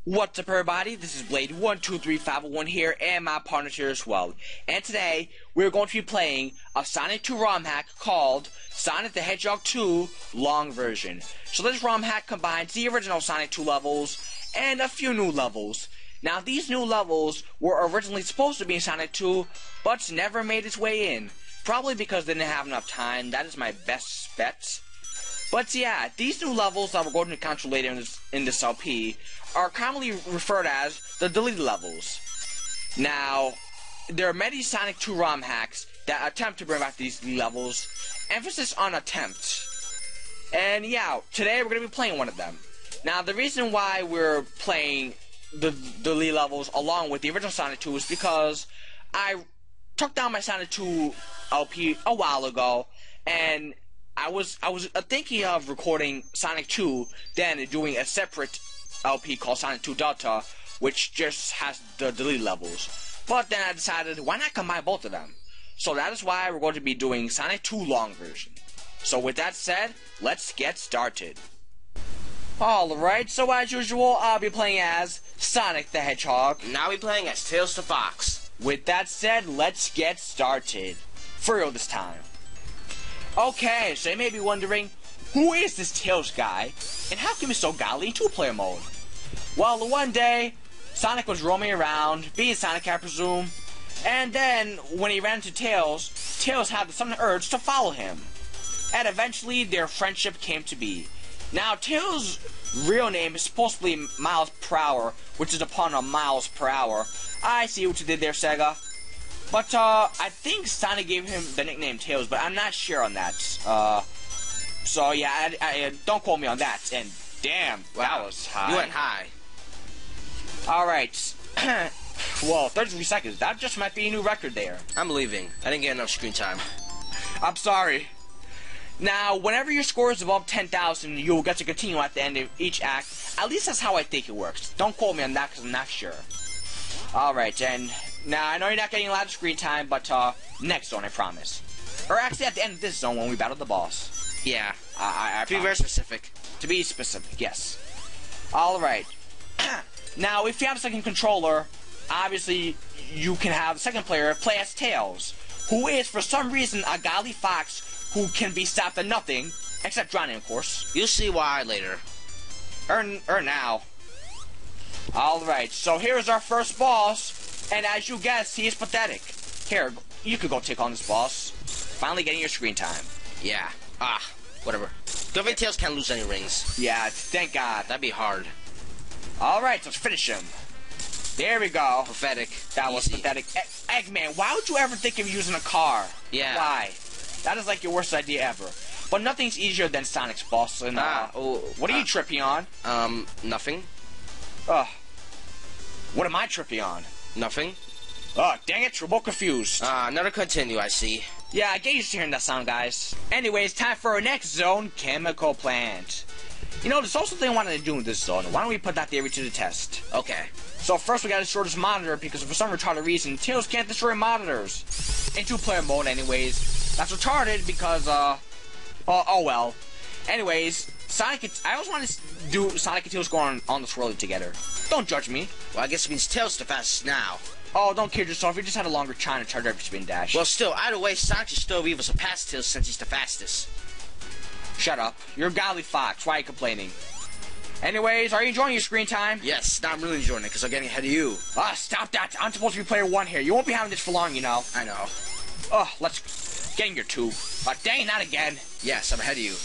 What's up, everybody? This is Blade123501 here, and my partner here as well. And today, we're going to be playing a Sonic 2 ROM hack called Sonic the Hedgehog 2 Long Version. So this ROM hack combines the original Sonic 2 levels and a few new levels. Now, these new levels were originally supposed to be in Sonic 2, but never made its way in. Probably because they didn't have enough time. That is my best bet. But yeah, these new levels that we're going to encounter later in this LP are commonly referred as the deleted levels. Now, there are many Sonic 2 ROM hacks that attempt to bring back these levels. Emphasis on attempt. And yeah, today we're going to be playing one of them. Now, the reason why we're playing the deleted levels along with the original Sonic 2 is because I took down my Sonic 2 LP a while ago, and I was thinking of recording Sonic 2, then doing a separate LP called Sonic 2 Delta, which just has the deleted levels. But then I decided, why not combine both of them? So that is why we're going to be doing Sonic 2 Long Version. So with that said, let's get started. Alright, so as usual, I'll be playing as Sonic the Hedgehog. Now I'll be playing as Tails the Fox. With that said, let's get started. For real this time. Okay, so you may be wondering, who is this Tails guy, and how come he's so godly in two-player mode? Well, one day, Sonic was roaming around, being Sonic I presume, and then, when he ran into Tails, Tails had the sudden urge to follow him. And eventually, their friendship came to be. Now, Tails' real name is supposed to be Miles per Hour, which is a pun on Miles per Hour. I see what you did there, Sega. But, I think Sonic gave him the nickname Tails, but I'm not sure on that. So yeah, I don't quote me on that. And damn, wow, that was high. You went high. Alright. Well, 33 seconds. That just might be a new record there. I'm leaving. I didn't get enough screen time. I'm sorry. Now, whenever your score is above 10,000, you'll get to continue at the end of each act. At least that's how I think it works. Don't quote me on that, because I'm not sure. Alright, and now I know you're not getting a lot of screen time, but next zone, I promise. Or actually at the end of this zone when we battle the boss. Yeah. I to be very specific. To be specific, yes. Alright. Now, if you have a second controller, obviously you can have the second player play as Tails, who is, for some reason, a godly fox who can be stopped at nothing, except drowning, of course. You'll see why later. Or now. Alright, so here's our first boss, and as you guessed, he is pathetic. Here, you could go take on this boss. Finally getting your screen time. Yeah. Whatever. Good thing Tails can't lose any rings. Yeah, thank God. That'd be hard. Alright, let's finish him. There we go. Pathetic. That was pathetic. Eggman, why would you ever think of using a car? Yeah. Why? That is like your worst idea ever. But nothing's easier than Sonic's boss. And, what are you tripping on? Nothing. What am I tripping on? Nothing. Dang it, we're both confused. Another continue, I see. Yeah, I get used to hearing that sound, guys. Anyways, time for our next zone, Chemical Plant. You know, there's also something I wanted to do in this zone. Why don't we put that theory to the test? Okay. So first we gotta destroy this monitor, because for some retarded reason, Tails can't destroy monitors. In two-player mode, anyways. That's retarded because, oh well. Anyways, I always want to do Sonic and Tails going on the swirly together. Don't judge me. Well, I guess it means Tails the fastest now. Oh, don't kid yourself. You just had a longer time to charge every spin dash. Well, still, either way, Sonic should still be able to pass Tails since he's the fastest. Shut up. You're a godly fox. Why are you complaining? Anyways, are you enjoying your screen time? Yes, now I'm really enjoying it because I'm getting ahead of you. Stop that. I'm supposed to be player 1 here. You won't be having this for long, you know. I know. Let's get in your tube. Dang, not again. Yes, I'm ahead of you.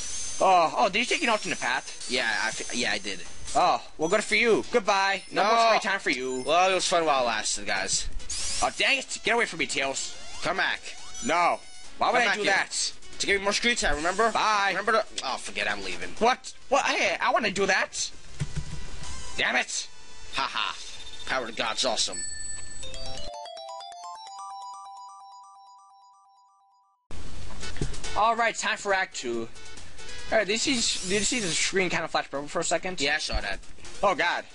Did you take your notes in the path? Yeah, I did. Oh, well, good for you. Goodbye. No more screen time for you. Well, it was fun while it lasted, guys. Oh, dang it. Get away from me, Tails. Come back. No. Why would I do that? To give you more screen time, remember? Bye. Remember to... Oh, forget it, I'm leaving. What? Hey, I want to do that. Damn it. Haha. Power to God's awesome. Alright, time for Act 2. Alright, did you see the screen kind of flash purple for a second? Yeah, I saw that. Oh, God.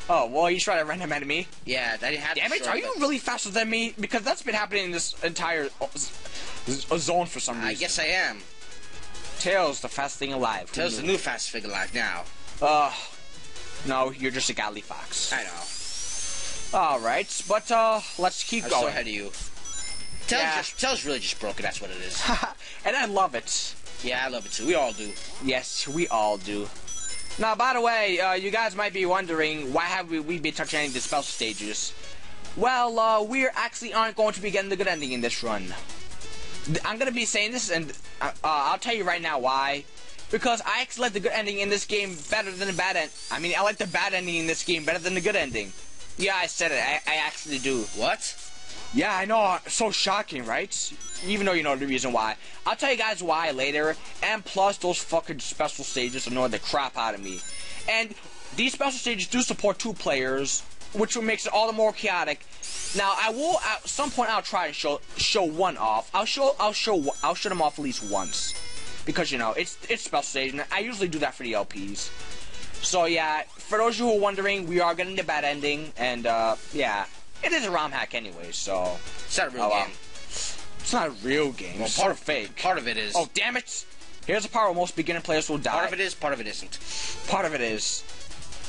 Oh, well, you shot a random enemy? Yeah, that didn't happen. Damn it, are you really faster than me? Because that's been happening in this entire zone for some reason. I guess I am. Tails, the fastest thing alive. Tails, the new fastest thing alive now. No, you're just a godly fox. I know. Alright, but let's keep I'm going. so ahead of you. Tails really just broken, that's what it is. And I love it. Yeah, I love it too. We all do. Yes, we all do. Now, by the way, you guys might be wondering, why have we been touching any of the special stages? Well, we actually aren't going to be getting the good ending in this run. I'm going to be saying this, and I'll tell you right now why. Because I actually like the good ending in this game better than the bad end. I mean, I like the bad ending in this game better than the good ending. Yeah, I said it. I actually do. What? Yeah, I know. So shocking, right? Even though you know the reason why. I'll tell you guys why later. And plus, those fucking special stages annoy the crap out of me. And these special stages do support 2 players, which makes it all the more chaotic. Now, I will at some point I'll try and show one off. I'll show them off at least once, because you know it's special stage, and I usually do that for the LPs. So yeah, for those of you who are wondering, we are getting the bad ending, and yeah, it is a ROM hack anyway, so It's not a real game. It's not a real game. Well, it's sort of fake. Part of it is. Oh damn it! Here's a part where most beginner players will die. Part of it is, part of it isn't. Part of it is.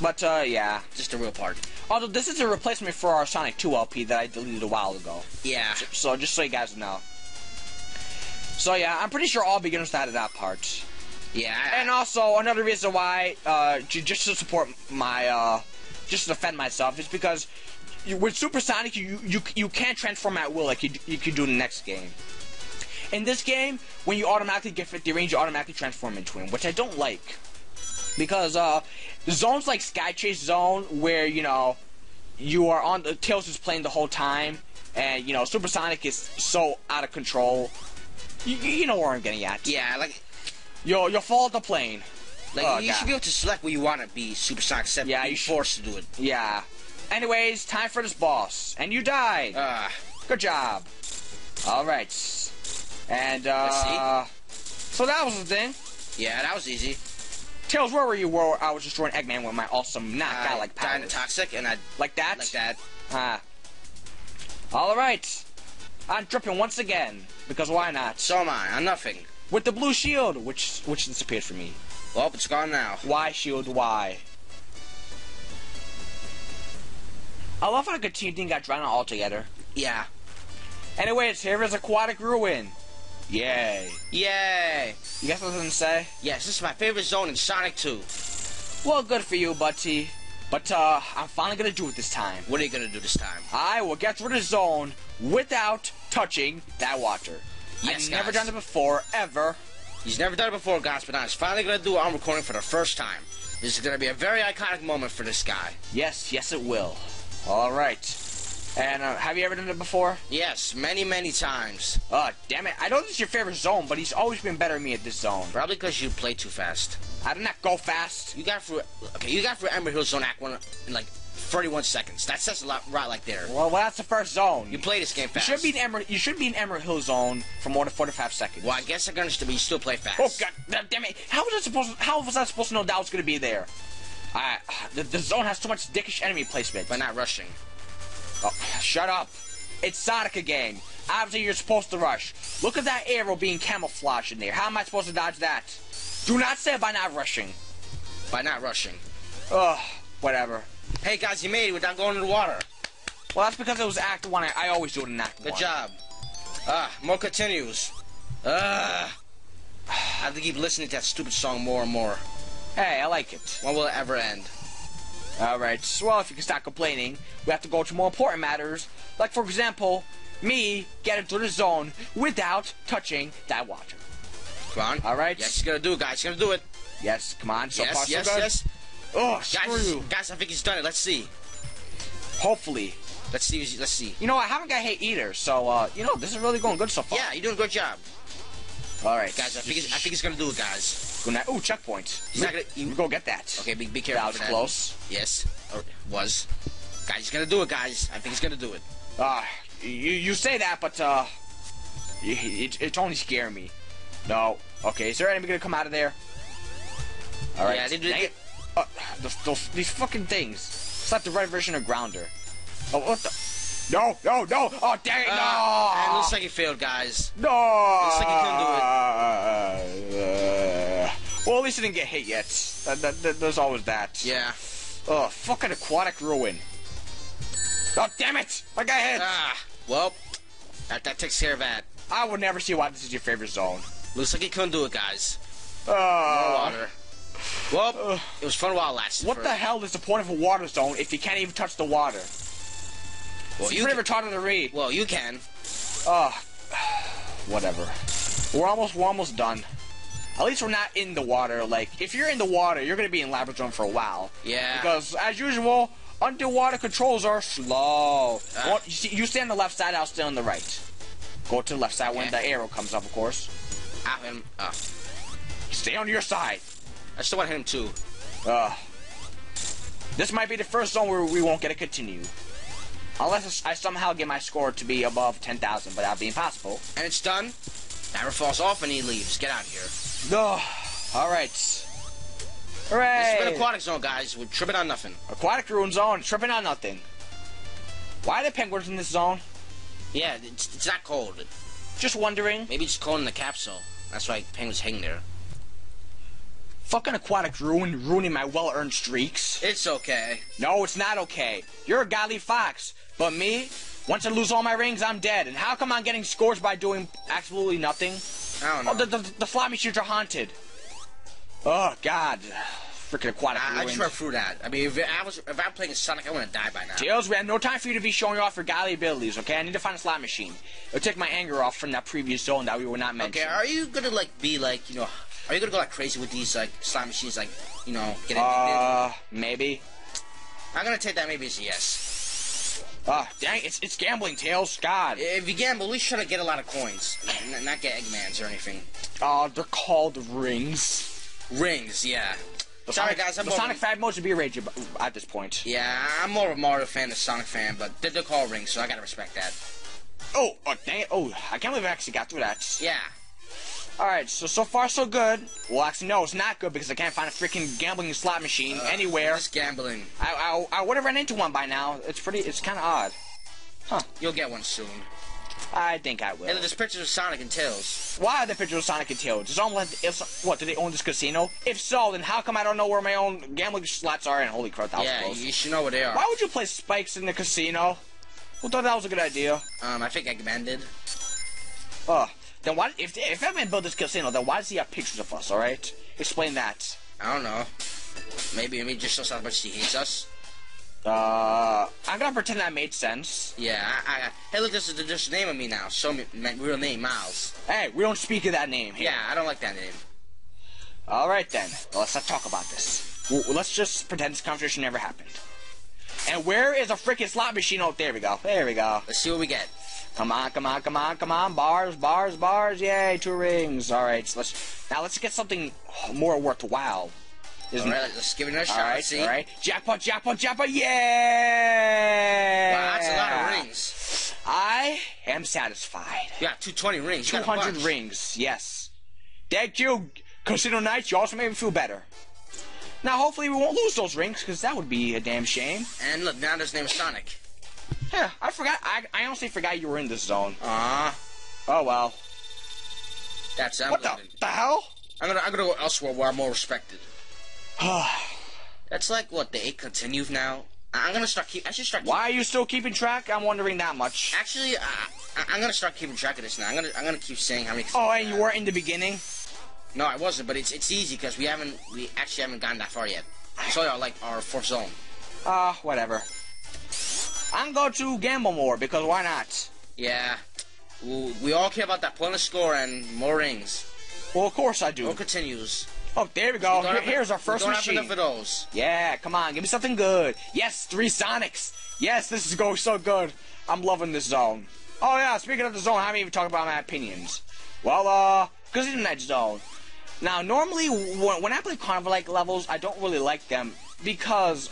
But yeah. Just a real part. Although this is a replacement for our Sonic 2 LP that I deleted a while ago. Yeah. So just so you guys know. So yeah, I'm pretty sure all beginners added that part. Yeah. And also another reason why, just to support my, just to defend myself, is because with Super Sonic you can't transform at will like you can do in the next game. In this game, when you automatically get 50 range, you automatically transform into him, which I don't like. Because the zones like Sky Chase Zone, where you know you are on the Tails is playing the whole time, and you know Super Sonic is so out of control. You know where I'm getting at. Yeah, like you'll fall off the plane. Like you should be able to select where you want to be Super Sonic, except being forced to do it. Yeah. Anyways, time for this boss, and you died. Good job. All right. And Let's see. so that was the thing. Yeah, that was easy. Tails, where were you where I was destroying Eggman with my awesome knockout like powers? Dying to Toxic, and I like that. Like that. All right. I'm dripping once again because why not? So am I. I'm nothing. With the blue shield, which disappeared from me. Well, it's gone now. Why shield? Why? I love how the team didn't got drowned out altogether. Yeah. Anyways, here is Aquatic Ruin. Yay. Yay. You got something to say? Yes, this is my favorite zone in Sonic 2. Well, good for you, Butty. But, I'm finally gonna do it this time. What are you gonna do this time? I will get through the zone without touching that water. Yes, I've never done it before, ever. He's never done it before, guys, but now he's finally gonna do it on recording for the first time. This is gonna be a very iconic moment for this guy. Yes, yes it will. Alright. And, have you ever done it before? Yes, many, many times. Damn it. I know this is your favorite zone, but he's always been better than me at this zone. Probably because you play too fast. I did not go fast. You got through Emerald Hill Zone Act 1 in like 31 seconds. That says a lot right like there. Well, that's the first zone. You play this game fast. You should be in Emerald Hill Zone for more than 45 seconds. Well, I guess I can understand, but you still play fast. Oh god damn it! How was I supposed to know that was gonna be there? The zone has too much dickish enemy placement. By not rushing. Oh, shut up! It's Sonic a game. Obviously, you're supposed to rush. Look at that arrow being camouflaged in there. How am I supposed to dodge that? Do not say by not rushing. By not rushing. Ugh, whatever. Hey guys, you made it without going in the water. Well, that's because it was Act 1. I always do it in Act 1. Good job. More continues. I have to keep listening to that stupid song more and more. Hey, I like it. When will it ever end? Alright, well, if you can stop complaining, we have to go to more important matters. Like, for example, me getting through the zone without touching that water. Come on. Alright? Yes, he's gonna do it, guys. He's gonna do it. Yes, come on. So far, so yes, good. yes. Oh, screw you. Guys, I think he's done it. Let's see. Hopefully. Let's see. Let's see. You know, I haven't got hate either, so, you know, this is really going good so far. Yeah, you're doing a good job. Alright. Guys, I think he's gonna do it, guys. Ooh, checkpoint. He's not gonna... You go get that. Okay, be careful. That was close. Yes. Or was. Guys, he's gonna do it, guys. I think he's gonna do it. You say that, but, it's only scaring me. No. Okay, is there enemy gonna come out of there? Alright. Yeah, they did. These fucking things. It's like the red version of Grounder. Oh, what the? No! Oh, dang it, no! And it looks like he failed, guys. No! Looks like he couldn't do it. Well, at least he didn't get hit yet. There's always that. Yeah. Oh, fucking aquatic ruin. Oh, damn it! I got hit! Well, that takes care of that. I would never see why this is your favorite zone. Looks like you couldn't do it, guys. More water. Well, it was fun while it lasted. What the hell is the point of a water zone if you can't even touch the water? Well, it's pretty retarded to read. Well, you can. Whatever. We're almost done. At least we're not in the water. Like, if you're in the water, you're gonna be in lava zone for a while. Yeah. Because, as usual, underwater controls are slow. You stay on the left side, I'll stay on the right. Go to the left side when the arrow comes up, of course. Stay on your side. I still want to hit him too. This might be the first zone where we won't get a continue. Unless I somehow get my score to be above 10,000, but that'd be impossible. And it's done. Hammer falls off and he leaves. Get out of here. Alright. Hooray! This has been Aquatic Zone, guys. We're tripping on nothing. Aquatic Ruin Zone, tripping on nothing. Why are the penguins in this zone? Yeah, it's not cold. Just wondering. Maybe it's cold in the capsule. That's why penguins hang there. Fucking Aquatic Ruin ruining my well-earned streaks. It's okay. No, it's not okay. You're a godly fox. But me, once I lose all my rings, I'm dead. And how come I'm getting scores by doing absolutely nothing? I don't know. Oh, the slot machines are haunted. Oh, God. Freaking Aquatic Ruin. I just went through that. I mean, if I'm playing Sonic, I want to die by now. Tails, we have no time for you to be showing off your godly abilities, okay? I need to find a slot machine. It'll take my anger off from that previous zone that we were not mentioning. Okay, are you gonna, be like, are you gonna go, crazy with these, slot machines, get it? Maybe. I'm gonna take that maybe as a yes. Dang, it's gambling, Tails. God. If you gamble, at least try to get a lot of coins. Not get Eggmans or anything. They're called rings. Rings, yeah. Sorry, guys. The Sonic fan mode should be a rage at this point. Yeah, I'm more of a Mario fan than Sonic fan, but they're called rings, so I gotta respect that. Oh, dang it. Oh, I can't believe I actually got through that. Yeah. Alright, so far so good. Well, actually, no, it's not good because I can't find a freaking gambling slot machine anywhere. Just gambling. I would have run into one by now. It's kind of odd. Huh. You'll get one soon. I think I will. And there's pictures of Sonic and Tails. Why are there pictures of Sonic and Tails? What, do they own this casino? If so, then how come I don't know where my own gambling slots are? And holy crap, that was close. You should know where they are. Why would you play spikes in the casino? Who thought that was a good idea? I think Eggman did. Then why, if Eggman built this casino, then why does he have pictures of us, alright? Explain that. I don't know. Maybe just shows how much he hates us. I'm gonna pretend that made sense. Yeah, hey, look, there's a name of me now. Show me my real name, Miles. Hey, we don't speak of that name here. Yeah, I don't like that name. Alright then, well, let's not talk about this. Let's just pretend this conversation never happened. And where is a freaking slot machine? Oh, there we go. There we go. Let's see what we get. Come on. Bars. Yay, 2 rings. Alright, so let's get something more worthwhile. Alright, let's give it another shot. Alright. Jackpot. Yeah! Wow, that's a lot of rings. I am satisfied. You got 220 rings. 200 rings, yes. Thank you, Casino Knights. You also made me feel better. Now, hopefully we won't lose those rings, because that would be a damn shame. And look, now his name is Sonic. Yeah, I forgot. I honestly forgot you were in this zone. Oh well. That's what the hell? I'm gonna go elsewhere where I'm more respected. That's like what, the 8 continues now. I should start. Why are you still keeping track? I'm wondering that much. Actually, I'm gonna start keeping track of this now. I'm gonna keep saying how many. Oh, and you weren't in the beginning? No, I wasn't. But it's easy because we actually haven't gotten that far yet. It's only our 4th zone. Whatever. I'm going to gamble more, because why not? Yeah. We all care about that pointless score and more rings. Well, of course I do. More continues. Oh, there we go. Here's our first machine. We don't have enough of those. Yeah, come on. Give me something good. Yes, 3 Sonics. Yes, this is going so good. I'm loving this zone. Oh, yeah, speaking of the zone, I haven't even talked about my opinions. Well, because it's in that zone. Now, normally, when I play Carnival-like levels, I don't really like them because,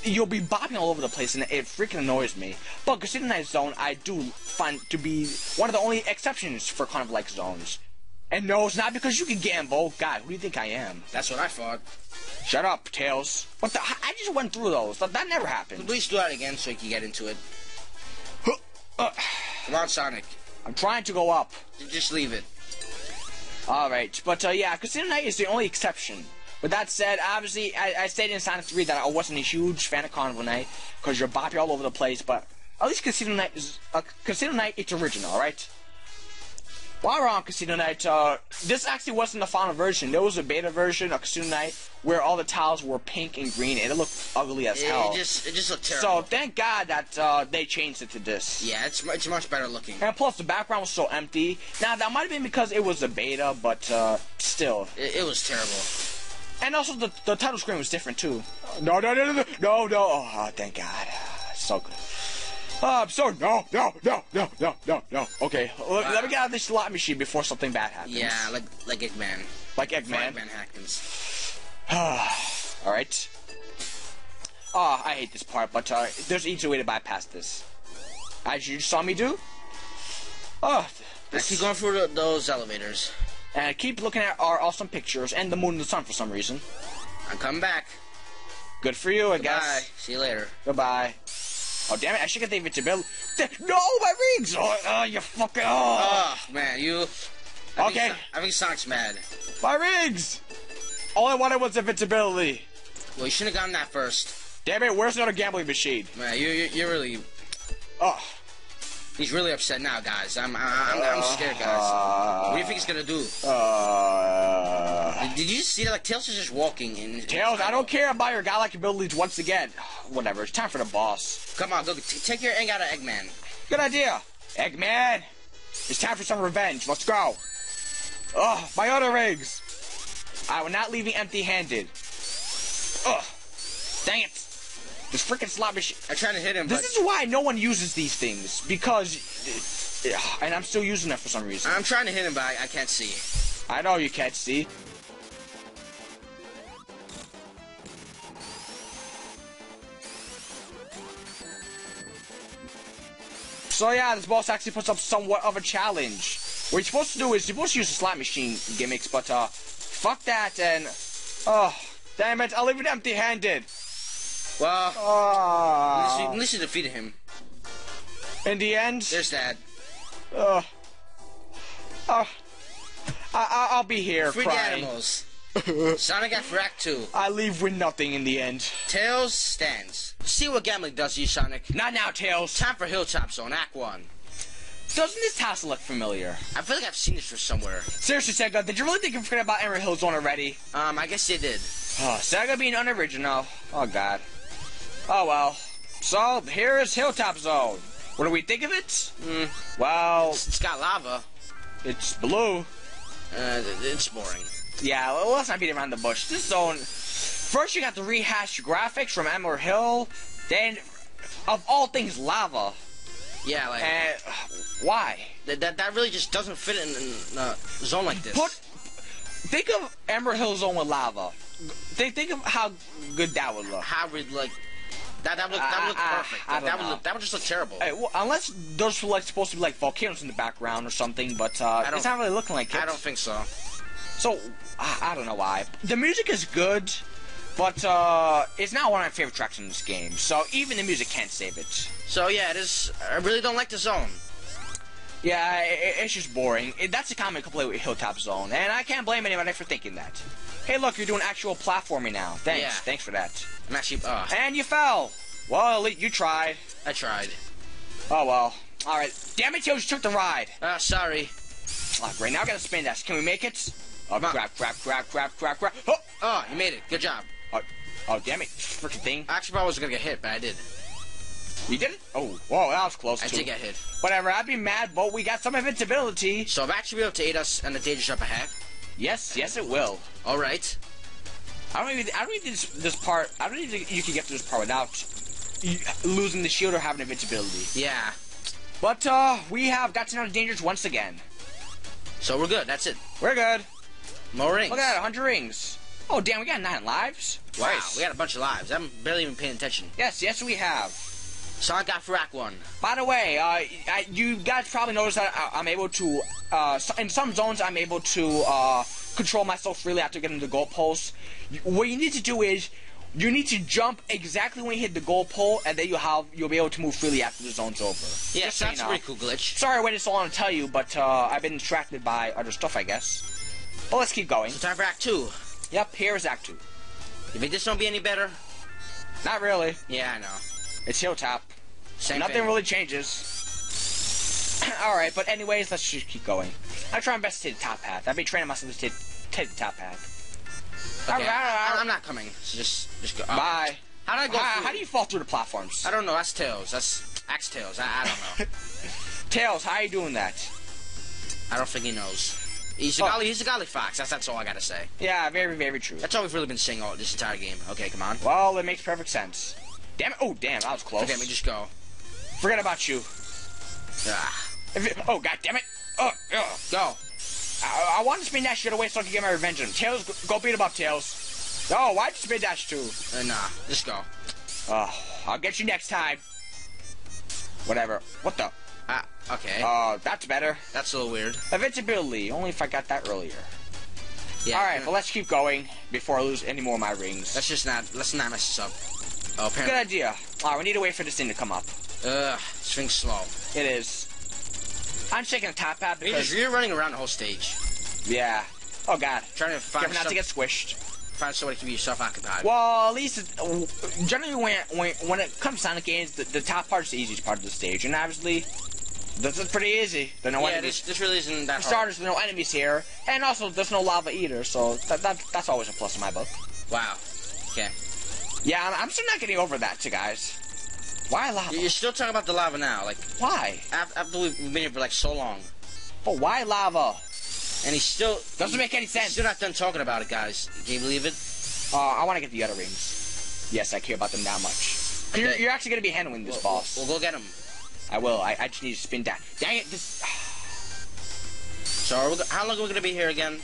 you'll be bopping all over the place, and it freaking annoys me. But Casino Night Zone, I do find to be one of the only exceptions for Carnival-like zones. And no, it's not because you can gamble. God, who do you think I am? That's what I thought. Shut up, Tails. What the? I just went through those. That never happened. Please do that again so you can get into it. Come on, Sonic. I'm trying to go up. Just leave it. Alright, but yeah, Casino Night is the only exception. With that said, obviously, I stated in Sonic 3 that I wasn't a huge fan of Carnival Night, because you're bopping all over the place, but at least Casino Night is, Casino Night, it's original, alright? While we're on Casino Night, this actually wasn't the final version. There was a beta version of Casino Night where all the tiles were pink and green, and it looked ugly as hell. It just looked terrible. So thank God that they changed it to this. Yeah, it's much better looking. And plus, the background was so empty. Now, that might have been because it was a beta, but still. It was terrible. And also, the title screen was different, too. No. Oh, thank God. So good. So, no. Okay, let me get out of this slot machine before something bad happens. Yeah, like Eggman. Like Eggman? Eggman happens. Alright. Oh, I hate this part, but there's an easy way to bypass this. As you just saw me do. Oh, I keep going through those elevators. And I keep looking at our awesome pictures and the moon and the sun for some reason. I'm coming back. Good for you, I Goodbye. guess. See you later. Goodbye. Oh, damn it, I should get the invincibility. No, my rings! Oh, you fucking... Oh, man, you... Okay. I think Sonic's mad. My rings! All I wanted was invincibility. Well, you shouldn't have gotten that first. Damn it, where's another gambling machine? Man, you're really... Oh. He's really upset now, guys. I'm scared, guys. What do you think he's gonna do? Did you see that? Like, Tails is just walking in... Tails, I don't care about your godlike abilities once again. Whatever, it's time for the boss. Come on, go take your egg out of Eggman. Good idea. Eggman, it's time for some revenge. Let's go. Oh, my other rings. I will not leave you empty-handed. Ugh. Dang it. This freaking slot machine. I'm trying to hit him, This is why no one uses these things. Because... and I'm still using them for some reason. I'm trying to hit him, but I can't see. I know you can't see. So yeah, this boss actually puts up somewhat of a challenge. What you're supposed to do is, you're supposed to use the slot machine gimmicks, but fuck that, and... Oh, damn it, I'll leave it empty-handed. Well, at least you defeated him. In the end... There's that. I'll be here Free crying. the animals. Sonic after Act 2. I leave with nothing in the end. Tails stands. See what gambling does to you, Sonic. Not now, Tails. Time for Hilltop Zone, Act 1. Doesn't this house look familiar? I feel like I've seen this from somewhere. Seriously, Sega, did you really think you forgot about Emerald Hill Zone already? I guess they did. Oh, Sega being unoriginal. Oh, God. Oh, well. So, here is Hilltop Zone. What do we think of it? Well... It's got lava. It's blue. It's boring. Yeah, well, let's not beat around the bush. This zone... First, you got the rehashed graphics from Emerald Hill. Then, of all things, lava. Yeah, like... why? That really just doesn't fit in a zone like this. Think of Emerald Hill Zone with lava. Think of how good that would look. How would, like... That would look perfect. That would just look terrible. Hey, well, unless those were like supposed to be like volcanoes in the background or something, but it's not really looking like it. I don't think so. So I don't know why. The music is good, but it's not one of my favorite tracks in this game. So even the music can't save it. So yeah, it is. I really don't like the zone. Yeah, it's just boring. That's a common complaint with Hilltop Zone, and I can't blame anybody for thinking that. Hey, look, you're doing actual platforming now. Thanks. Yeah. Thanks for that. I'm actually, And you fell. Well, at least you tried. I tried. Oh, well. Alright. Damn it, you just took the ride. Sorry. Oh, great. Now I gotta spin dash. Can we make it? Oh, crap. Oh! Oh, you made it. Good job. Oh, damn it. Freaking thing. I actually probably wasn't gonna get hit, but I did. You did it? Oh, whoa, that was close, I too. did get hit. Whatever, I'd be mad, but we got some invincibility. So I've actually been able to aid us in the danger jump ahead. Yes, it will. Alright. I don't even this part. I don't even think you can get to this part without losing the shield or having invincibility. Yeah. But we have got to know the dangers once again. So we're good. That's it. We're good. More rings. Look at that, 100 rings. Oh damn, we got 9 lives. Wow, Nice. we got a bunch of lives. I'm barely even paying attention. Yes, we have. So I got for Act 1. By the way, you guys probably noticed that I'm able to, in some zones, I'm able to control myself freely after getting the goalpost. What you need to do is, you need to jump exactly when you hit the goal pole, and then you'll be able to move freely after the zone's over. Yeah, Just so that's you a know. pretty cool glitch. Sorry I waited so long to tell you, but I've been distracted by other stuff, I guess. But let's keep going. So time for Act 2. Yep, here's Act 2. If it just don't be any better. Not really. Yeah, I know. It's Hilltop. Same Nothing thing. really changes. Alright, but anyways, let's just keep going. I try my best to take the top path. I've been training myself to take the top path. Okay, I'm not coming. So just go. Bye. How did I go through? How do you fall through the platforms? I don't know. That's Tails. That's Axe Tails. I don't know. Tails, how are you doing that? I don't think he knows. He's a golly fox. That's all I gotta say. Yeah, very, very true. That's all we've really been saying all this entire game. Okay, come on. Well, it makes perfect sense. Damn it. Oh, damn, that was close. Okay, let me just go. Forget about you. Oh, god damn it. Oh, Go. I want to spin dash it away so I can get my revenge on him. Tails, go beat him up, Tails. Oh, why'd you spin dash too? Nah, just go. Oh, I'll get you next time. Whatever. What the? Okay. That's better. That's a little weird. Invincibility, only if I got that earlier. Yeah. Alright, but let's keep going before I lose any more of my rings. Let's not mess this up. Oh, apparently. Good idea. Alright, we need to wait for this thing to come up. This thing's slow. It is. I'm checking the top path because... You're running around the whole stage. Yeah. Oh god. Trying to find not to get squished. Find somebody to keep yourself occupied. Well, at least generally when it comes to Sonic games, the top part is the easiest part of the stage, and obviously this is pretty easy. There's no enemies. This really isn't that hard. For starters, there's no enemies here, and also there's no lava either, so that's always a plus in my book. Wow. Okay. Yeah, I'm still not getting over that, guys. Why lava? You're still talking about the lava now, like why? After we've been here for like so long. But why lava? And he's still doesn't make any sense. He's still not done talking about it, guys. Can you believe it? I want to get the other rings. Yes, I care about them that much. Okay. You're actually gonna be handling this boss. We'll go get him. I will. I just need to spin down. Dang it! This. So how long are we gonna be here again?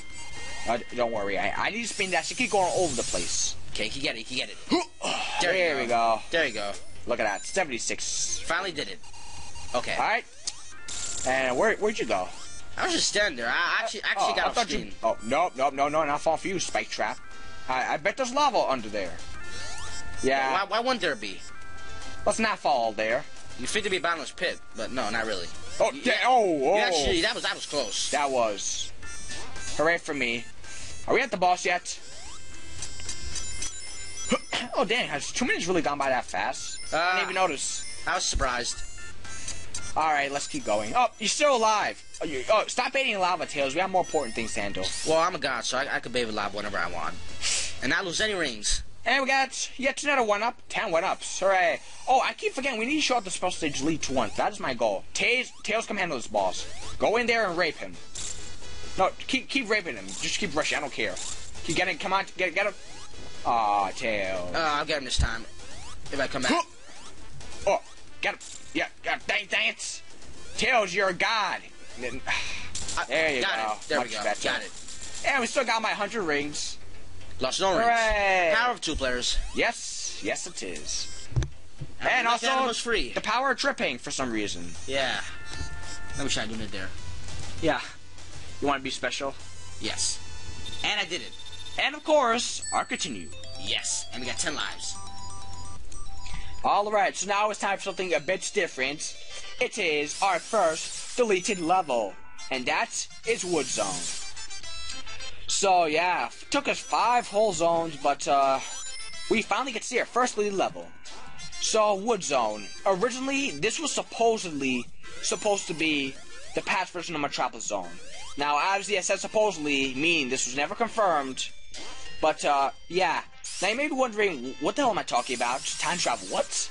Don't worry. I need to spin dash to keep going all over the place. Okay, you get it. You get it. There we go. There you go. Look at that. 76. Finally did it. Okay. All right. And where'd you go? I was just standing there. I actually got off screen. Oh, no, not fall for you, Spike Trap. I bet there's lava under there. Yeah. Why wouldn't there be? Let's not fall there. You think there'd be a bottomless pit, but no, not really. Oh, Actually, that was close. That was. Hooray for me. Are we at the boss yet? Oh, dang, has 2 minutes really gone by that fast? I didn't even notice. I was surprised. Alright, let's keep going. Oh, you're still alive. Oh, stop baiting lava, Tails. We have more important things to handle. Well, I'm a god, so I could bathe with lava whenever I want. And not lose any rings. And we got yet another 1-up. 10 1-ups. Hooray. Oh, I keep forgetting. We need to show up the special stage lead to 1. That is my goal. Tails, come handle this boss. Go in there and rape him. No, keep raping him. Just keep rushing. I don't care. Keep getting. Come on, get him. Aw, Tails. I'll get him this time. If I come back. Oh, get him. Yeah, dang it. Tails, you're a god. There you go. There we go. Better. Got it. And we still got my 100 rings. Lost no rings. Hooray. Power of 2 players. Yes, it is. And also, free. The power of tripping for some reason. Yeah. I wish I did it there. Yeah. You want to be special? Yes. And I did it. And of course, I'll continue. Yes. And we got 10 lives. Alright, so now it's time for something a bit different. It is our first deleted level. And that is Wood Zone. So yeah, took us 5 whole zones, but we finally get to see our first deleted level. So Wood Zone. Originally, this was supposed to be the past version of Metropolis Zone. Now, obviously, I said supposedly, meaning this was never confirmed. But yeah. Now you may be wondering, what the hell am I talking about? Time travel, what?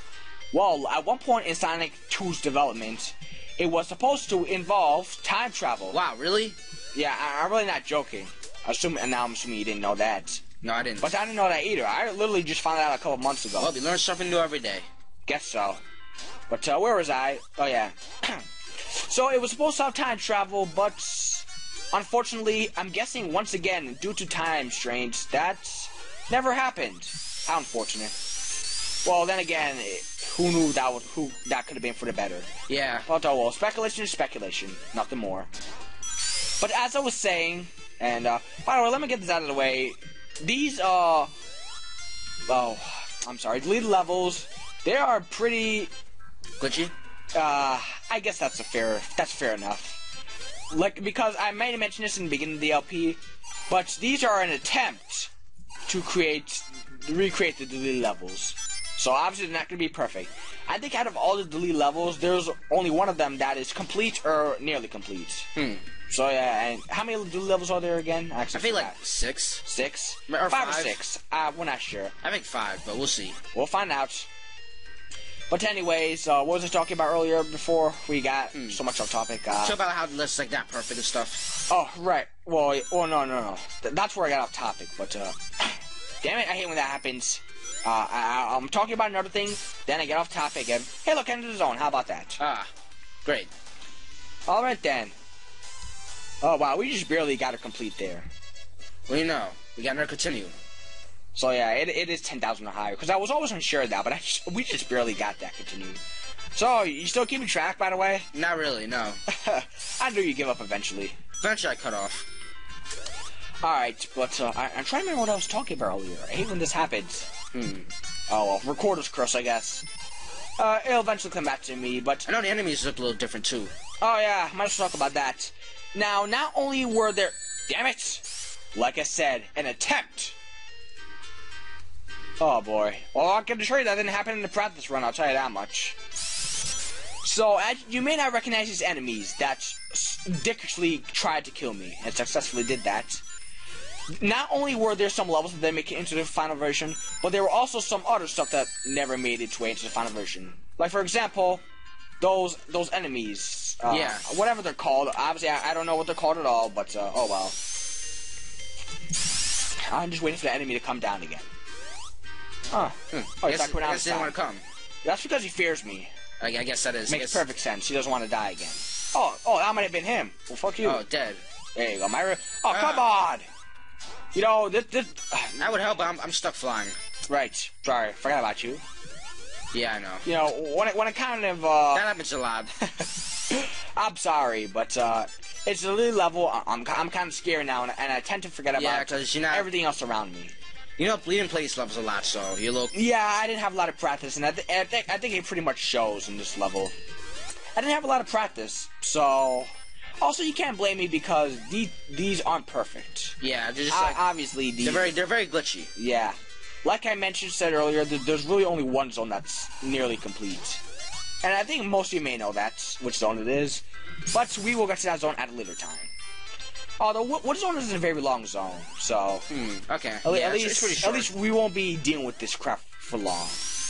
Well, at one point in Sonic 2's development, it was supposed to involve time travel. Wow, really? Yeah, I'm really not joking. And now I'm assuming you didn't know that. No, I didn't. But I didn't know that either. I literally just found out a couple months ago. Well, we learn something new every day. Guess so. But where was I? Oh, yeah. So it was supposed to have time travel, but unfortunately, I'm guessing once again, due to time strains, that never happened. How unfortunate. Well, then again, who knew that could have been for the better? Yeah. But oh well, speculation is speculation, nothing more. But as I was saying, and by the way, let me get this out of the way. These deleted levels, they are pretty glitchy. I guess that's fair enough. Like, because I might have mentioned this in the beginning of the LP, but these are an attempt to recreate the deleted levels. So obviously they're not going to be perfect. I think out of all the deleted levels, there's only one of them that is complete or nearly complete. So yeah, and how many deleted levels are there again? I think like 6. 6? Or 5 or 6. We're not sure. I think 5, but we'll see. We'll find out. But anyways, what was I talking about earlier before we got so much off topic? Talk about how the list's like that perfect and stuff. Oh, right. Well, no. That's where I got off topic, but damn it, I hate when that happens. I'm talking about another thing, then I get off topic and, hey, look, enter the zone. How about that? Great. Alright then. Oh, wow, we just barely got it complete there. Well, you know, we got another continue. So yeah, it is 10,000 or higher, because I was always unsure of that, but we just barely got that continue. So, you still keeping track, by the way? Not really, no. I knew you'd give up eventually. Eventually I cut off. Alright, but I'm trying to remember what I was talking about earlier. I hate when this happens. Oh, well, recorder's curse, I guess. It'll eventually come back to me, but... I know the enemies look a little different, too. Oh, yeah, might as well talk about that. Now, not only were there... Damn it! Like I said, an attempt. Oh, boy. Well, I can assure you that didn't happen in the practice run, I'll tell you that much. So, you may not recognize these enemies that dickously tried to kill me, and successfully did that. Not only were there some levels that didn't make it into the final version, but there were also some other stuff that never made its way into the final version. Like, for example, those enemies. Yeah. Whatever they're called. Obviously, I don't know what they're called at all, but, oh well. I'm just waiting for the enemy to come down again. Oh, he's not going I guess he didn't want to come. That's because he fears me. I guess that is. Makes perfect sense. He doesn't want to die again. Oh, that might have been him. Well, fuck you. Oh, dead. There you go, Myra. Oh, come on! You know, this... That would help, but I'm stuck flying. Right. Sorry, forgot about you. Yeah, I know. You know, when it kind of, That happens a lot. I'm sorry, but, it's a little level. I'm kind of scared now, and I tend to forget about everything else around me. You know, bleeding place levels a lot, so you look... Yeah, I didn't have a lot of practice, and I think it pretty much shows in this level. I didn't have a lot of practice, so... Also, you can't blame me because these aren't perfect. Yeah, they're just like... Obviously, they're very glitchy. Yeah. Like I said earlier, there's really only one zone that's nearly complete. And I think most of you may know which zone it is. But we will get to that zone at a later time. Although, what zone is a very long zone, so... Okay. At least we won't be dealing with this crap for long.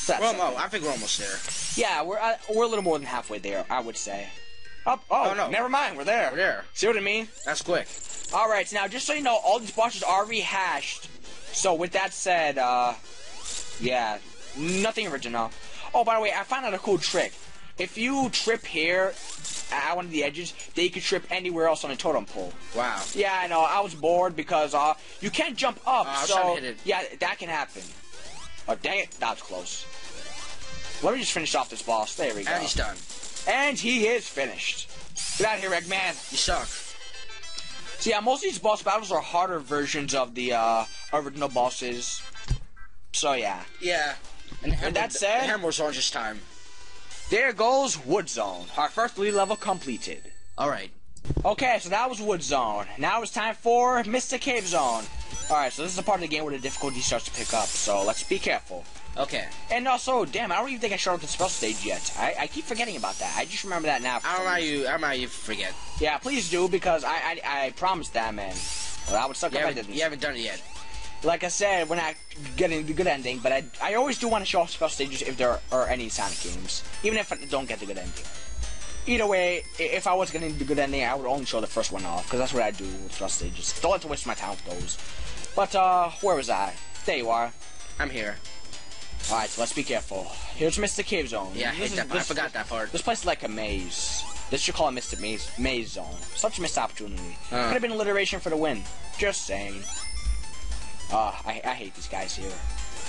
I think we're almost there. Yeah, we're a little more than halfway there, I would say. Oh, no. Never mind, we're there. We're there. See what I mean? That's quick. Alright, now, just so you know, all these bosses are rehashed. So, with that said, yeah, nothing original. Oh, by the way, I found out a cool trick. If you trip here at one of the edges, then you can trip anywhere else on a totem pole. Wow. Yeah, I know. I was bored because, you can't jump up, so... Yeah, that can happen. Oh, dang it. That was close. Let me just finish off this boss. There we go. And he's done. And he is finished. Get out of here, Eggman. You suck. So yeah, most of these boss battles are harder versions of the original bosses. So yeah. Yeah. And that said, the Hammer's orange time. There goes Wood Zone. Our first lead level completed. Alright. Okay, so that was Wood Zone. Now it's time for Mr. Cave Zone. Alright, so this is the part of the game where the difficulty starts to pick up, so let's be careful. Okay. And also, damn, I don't even think I showed up the spell stage yet. I keep forgetting about that. I just remember that now. I don't know you forget. Yeah, please do, because I promised that, man. Well, that would suck if I didn't. You haven't done it yet. Like I said, we're not getting the good ending, but I always do want to show off spell stages if there are any Sonic games. Even if I don't get the good ending. Either way, if I was getting the good ending, I would only show the first one off, because that's what I do with spell stages. Don't like to waste my time with those. But, where was I? There you are. I'm here. Alright, so let's be careful. Here's Mr. Cave Zone. Yeah, I forgot that part. This place is like a maze. This should call it Mr. Maze Zone. Such a missed opportunity. Could have been alliteration for the win. Just saying. I hate these guys here.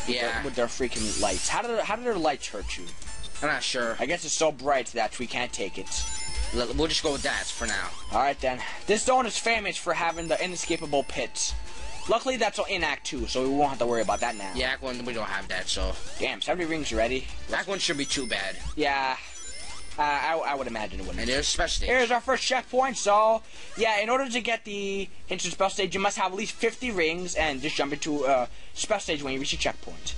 Yeah. With their freaking lights. How do their lights hurt you? I'm not sure. I guess it's so bright that we can't take it. We'll just go with that for now. Alright then. This zone is famous for having the inescapable pit. Luckily, that's in Act 2, so we won't have to worry about that now. Yeah, Act 1, we don't have that, so... Damn, 70 rings ready? Act 1 should be too bad. Yeah. I would imagine it wouldn't. And there's special stage. Here's our first checkpoint. So, yeah, in order to get the instant special stage, you must have at least 50 rings and just jump into a special stage when you reach a checkpoint.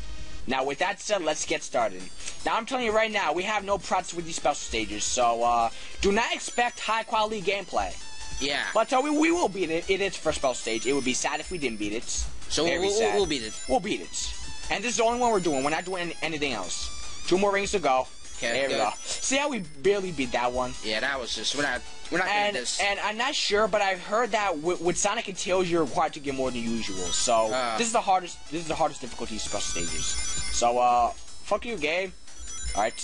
Now, with that said, let's get started. Now, I'm telling you right now, we have no practice with these special stages, so do not expect high-quality gameplay. Yeah. But we will beat it. It is first spell stage. It would be sad if we didn't beat it. So we'll beat it. We'll beat it. And this is the only one we're doing. We're not doing anything else. 2 more rings to go. Okay, there we go. See how we barely beat that one? Yeah, that was just we're not good at this. And I'm not sure, but I've heard that with Sonic and Tails, you're required to get more than usual. So this is the hardest. This is the hardest difficulty special stages. So fuck you, game. All right.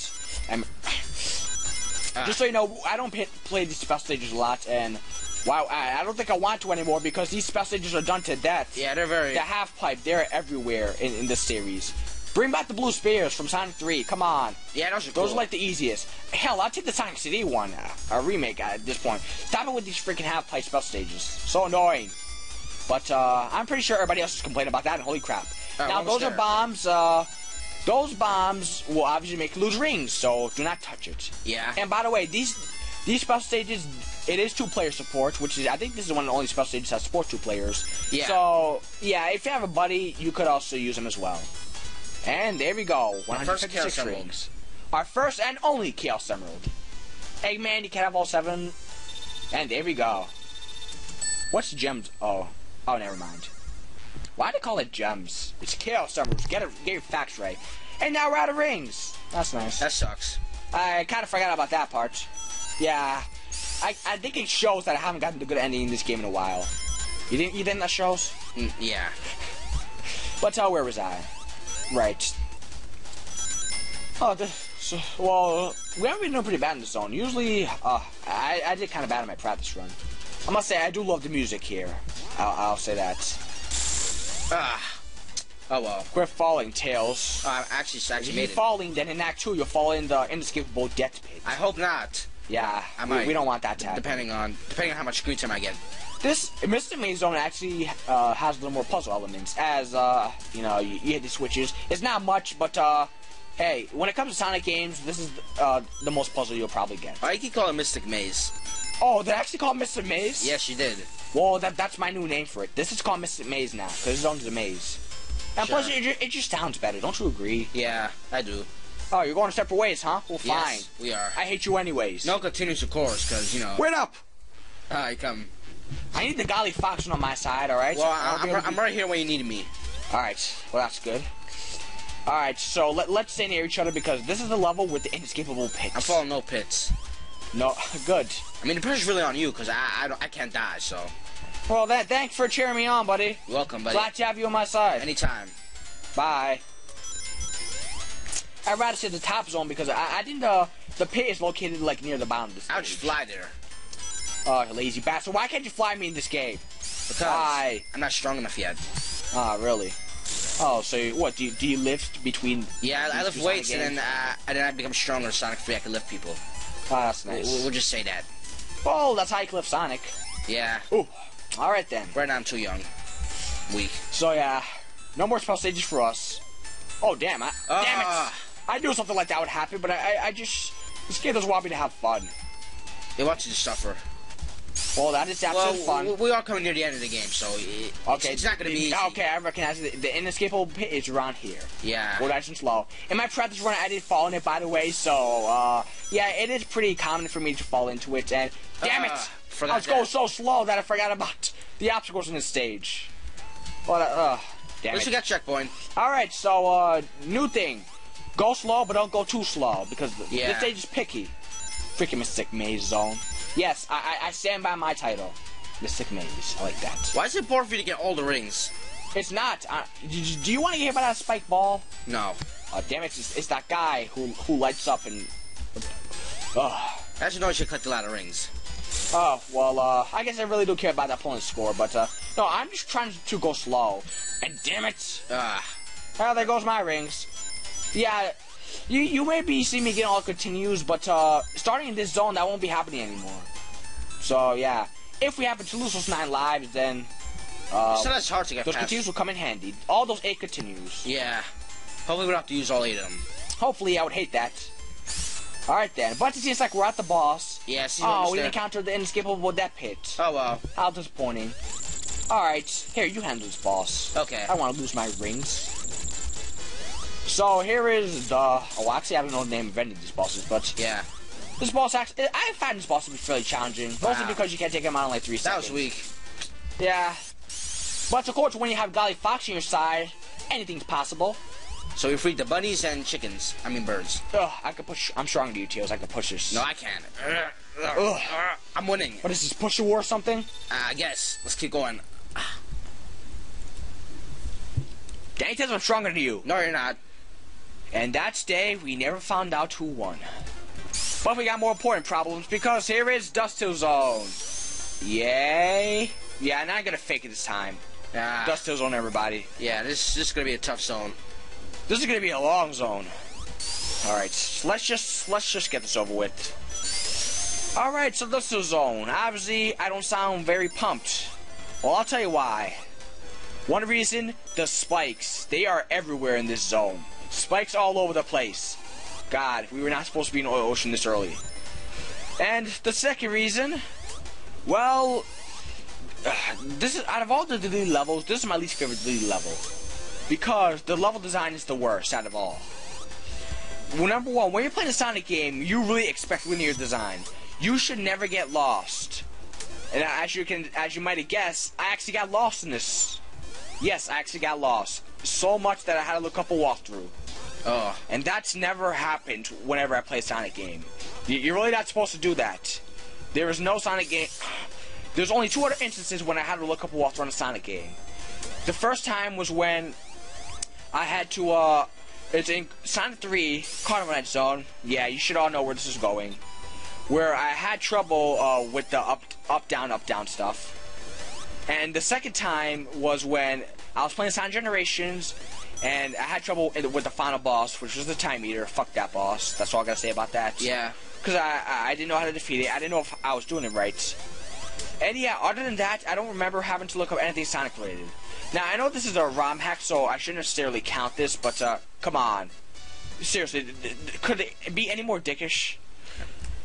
Just so you know, I don't play these special stages a lot, and wow, I don't think I want to anymore because these special stages are done to death. Yeah, they're very. The half pipe, they're everywhere in this series. Bring back the blue spears from Sonic 3. Come on. Yeah, those are cool. Those are like the easiest. Hell, I'll take the Sonic CD one, a remake at this point. Stop it with these freaking half pipe spell stages. So annoying. But I'm pretty sure everybody else is complaining about that. And holy crap! Now those are bombs. Those bombs will obviously make you lose rings, so do not touch it. Yeah. And by the way, these special stages, it is 2-player support, which is I think this is one of the only special stages that support 2 players. Yeah. So yeah, if you have a buddy, you could also use them as well. And there we go, 156 rings. Our first and only Chaos Emerald. Eggman, you can have all 7. And there we go. What's gems? Oh, never mind. Why do they call it gems? It's Chaos Emeralds. Get your facts right. And now we're out of rings. That's nice. That sucks. I kind of forgot about that part. Yeah, I think it shows that I haven't gotten the good ending in this game in a while. You think that shows? Yeah. But where was I? Right. Oh, well, we haven't been doing pretty bad in this zone. Usually, I did kind of bad in my practice run. I must say, I do love the music here. I'll say that. Oh well. Quit falling, Tails. Actually made it. If you're falling, then in Act 2, you'll fall in the inescapable death pit. I hope not. Yeah, we don't want that to happen. Depending on how much screen time I get. This Mr. Maze Zone actually has a little more puzzle elements, as you know, you hit the switches. It's not much, but hey, when it comes to Sonic games, this is the most puzzle you'll probably get. I can call it Mystic Maze. Oh, they actually call it Mr. Maze? Yes, you did. Well, that's my new name for it. This is called Mr. Maze now, because it's owned the maze. And sure. plus, it just sounds better. Don't you agree? Yeah, I do. Oh, you're going separate ways, huh? Well, fine. Yes, we are. I hate you anyways. No continues of course, because, you know... Wait up! Alright, come. I need the Golly Fox on my side, alright? Well, I'm right here when you need me. Alright, well, that's good. Alright, so let's stay near each other because this is the level with the inescapable pits. I'm falling no pits. No, good. I mean, the pressure's really on you, because I can't die, so... Well, thanks for cheering me on, buddy. You're welcome, buddy. Glad to have you on my side. Anytime. Bye. I'd rather say the top zone because I think the pit is located like near the bottom of the stage. I'll just fly there. Oh, lazy bastard. Why can't you fly me in this game? Because Why? I'm not strong enough yet. Ah, really? Oh, so what? Do you lift between? Yeah, I lift weights and then I become stronger in Sonic 3. I can lift people. Oh, that's nice. We'll just say that. Oh, that's how you lift Sonic. Yeah. Ooh. All right then. Right now I'm too young. Weak. So yeah, no more spell stages for us. Oh damn! Damn it! I knew something like that would happen, but this game doesn't want me to have fun. They want you to suffer. Well, that is absolute fun. We are coming near the end of the game, so it's not going to be easy. Okay, I recognize the inescapable pit is around here. Yeah. Well, nice and slow. In my practice run, I did fall in it, by the way, so, yeah, it is pretty common for me to fall into it, and damn it! I was going so slow that I forgot about the obstacles in the stage. Well, damn it. At least we got checkpoint. Alright, so, new thing. Go slow, but don't go too slow, because this stage is picky. Freaking Mystic Maze Zone. Yes, I stand by my title. Mystic Maze. I like that. Why is it important for you to get all the rings? It's not. Do you want to hear about that spike ball? No. Oh, damn it. It's that guy who lights up and... I just know you should collect a lot of rings. Oh, well, I guess I really do care about that opponent's score, but, no, I'm just trying to go slow. And damn it. Well, there goes my rings. Yeah, you maybe see me getting all continues, but, starting in this zone, that won't be happening anymore. So, yeah. If we happen to lose those 9 lives, then, so that's hard to get those past. continues will come in handy. All those 8 continues. Yeah. Hopefully we don't have to use all 8 of them. Hopefully, I would hate that. Alright then, but it seems like we're at the boss. Yeah, see, oh, we encountered the inescapable death pit. Oh, well. How disappointing. Alright, here, you handle this boss. Okay. I want to lose my rings. So, here is the... Oh, actually, I don't know the name of any of these bosses, but... Yeah. This boss actually... I find this boss to be fairly challenging. Mostly because you can't take him out in like 3 seconds. That was weak. Yeah. But of course, when you have Golly Fox on your side, anything's possible. So we freed the bunnies and chickens. I mean birds. Ugh, I could push... I'm stronger than you, Tails. I could push this. No, I can't. Ugh. I'm winning. What is this, push a war or something? I guess. Let's keep going. Danny Tails, I'm stronger than you. No, you're not. And that day, we never found out who won. But we got more important problems, because here is Dust Hill Zone. Yay. Yeah, I'm not gonna fake it this time. Dust Hill Zone, everybody. Yeah, this is gonna be a tough zone. This is gonna be a long zone. Alright, let's just get this over with. Alright, so Dust Hill Zone. Obviously, I don't sound very pumped. Well, I'll tell you why. One reason, the spikes. They are everywhere in this zone. Spikes all over the place. God, we were not supposed to be in the ocean this early. And the second reason, well, this is, out of all the deleted levels, this is my least favorite deleted level. Because the level design is the worst out of all. Well, number one, when you're playing a Sonic game, you really expect linear design. You should never get lost. And as you might have guessed, I actually got lost in this. Yes, I actually got lost. So much that I had to look up a walkthrough. Oh. And that's never happened whenever I play a Sonic game. You're really not supposed to do that. There is no Sonic game. There's only 2 other instances when I had to look up a walkthrough on a Sonic game. The first time was when I had to, it's in Sonic 3, Carnival Night Zone. Yeah, you should all know where this is going. Where I had trouble with the up, down stuff. And the second time was when I was playing Sonic Generations, and I had trouble with the final boss, which was the time meter. Fuck that boss. That's all I gotta say about that. Yeah. Because I didn't know how to defeat it. I didn't know if I was doing it right. And yeah, other than that, I don't remember having to look up anything Sonic related. Now, I know this is a ROM hack, so I shouldn't necessarily count this, but come on. Seriously, could it be any more dickish?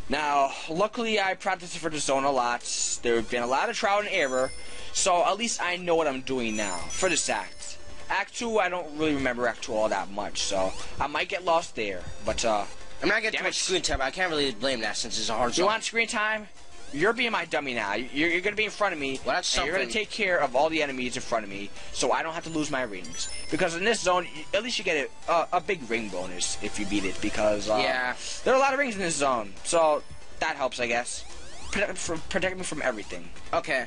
Now, luckily I practiced for the zone a lot. There have been a lot of trial and error, so at least I know what I'm doing now for this act. Act 2, I don't really remember Act 2 all that much, so I might get lost there, but I'm not getting too much screen time, but I can't really blame that since it's a hard zone. You want screen time? You're being my dummy now. You're gonna be in front of me, well, that's and you're gonna take care of all the enemies in front of me, so I don't have to lose my rings. Because in this zone, at least you get a big ring bonus if you beat it, because yeah, there are a lot of rings in this zone, so that helps, I guess. Protect me from everything. Okay.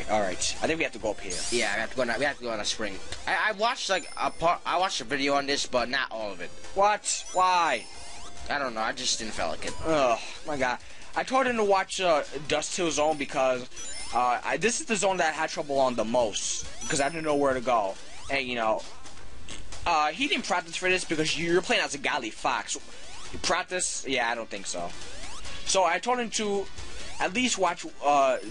Alright. I think we have to go up here. Yeah, we have to go on a spring. I watched like I watched a video on this, but not all of it. What? Why? I don't know. I just didn't feel like it. Oh my god. I told him to watch Dust Hill Zone because this is the zone that I had trouble on the most because I didn't know where to go. And you know, he didn't practice for this because you're playing as a Golly Fox. You practice? Yeah, I don't think so. So I told him to at least watch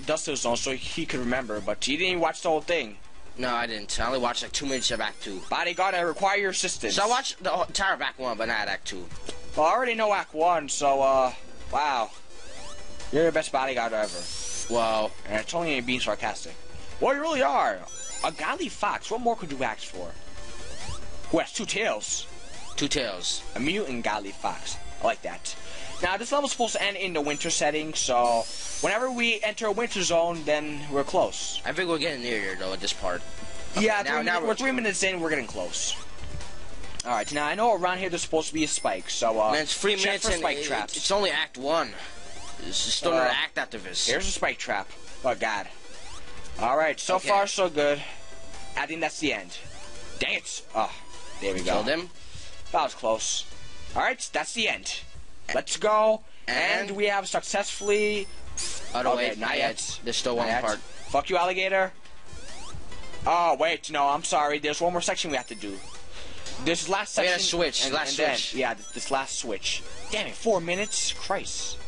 Dust Hill Zone so he could remember, but he didn't even watch the whole thing. No, I didn't. I only watched like 2 minutes of Act 2. Bodyguard, I require your assistance. So I watched the entire Act 1, but not Act 2. Well, I already know Act 1, so, wow. You're the best bodyguard ever. Well, and it's only being sarcastic. Well, you really are. A Golly Fox, what more could you ask for? Who has 2 tails? 2 tails. A mutant Golly Fox. I like that. Now, this level's supposed to end in the winter setting, so whenever we enter a winter zone, then we're close. I think we're getting near here, though, at this part. Okay, yeah, we're 3 minutes in, we're getting close. Alright, now I know around here there's supposed to be a spike, so, man, it's 3 minutes for and spike traps. It's only Act 1. This is still another act after this. Here's a spike trap. Oh, God. Alright, so far, so good. I think that's the end. Dang it. Oh, there we go. Killed him. That was close. Alright, that's the end. Let's go. And we have successfully... Oh, no, wait, not yet. There's still one part. Fuck you, alligator. Oh, wait, no, I'm sorry. There's one more section we have to do. This last section... Oh, yeah, switch. Last switch. Then, yeah, this last switch. Damn it, 4 minutes? Christ.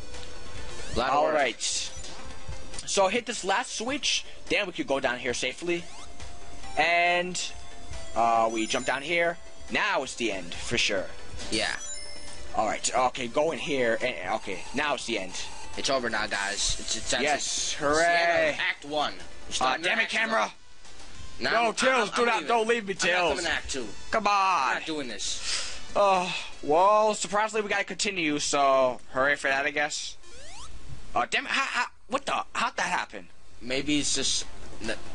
Alright. So hit this last switch, then we could go down here safely. And we jump down here. Now it's the end, for sure. Yeah. Alright, okay, go in here. And, okay, now it's the end. It's over now, guys. Yes, it's hooray. the end of Act 1. Damn it, camera. No, No, Tails, don't leave me, I'm not Tails. coming Act 2. Come I'm on. not doing this. Well, surprisingly, we gotta continue, so hooray for that, I guess. Oh, damn it, how'd that happen? Maybe it's just...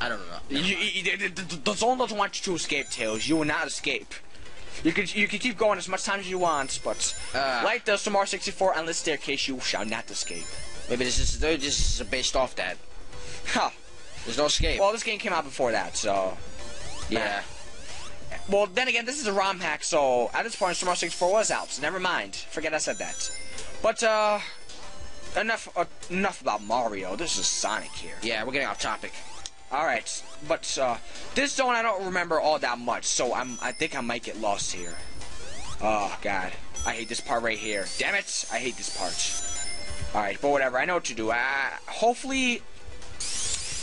I don't know. The zone doesn't want you to escape, Tails. You will not escape. You can keep going as much time as you want, but like the Samar 64 endless staircase, you shall not escape. Maybe this is based off that. Huh. There's no escape. Well, this game came out before that, so... Yeah. Well, then again, this is a ROM hack, so at this point, Samar 64 was out, so never mind. Forget I said that. But, enough about Mario. This is Sonic here. Yeah, we're getting off topic. Alright, but, this zone I don't remember all that much, so I think I might get lost here. Oh, God. I hate this part right here. Damn it! I hate this part. Alright, but whatever, I know what to do. Hopefully...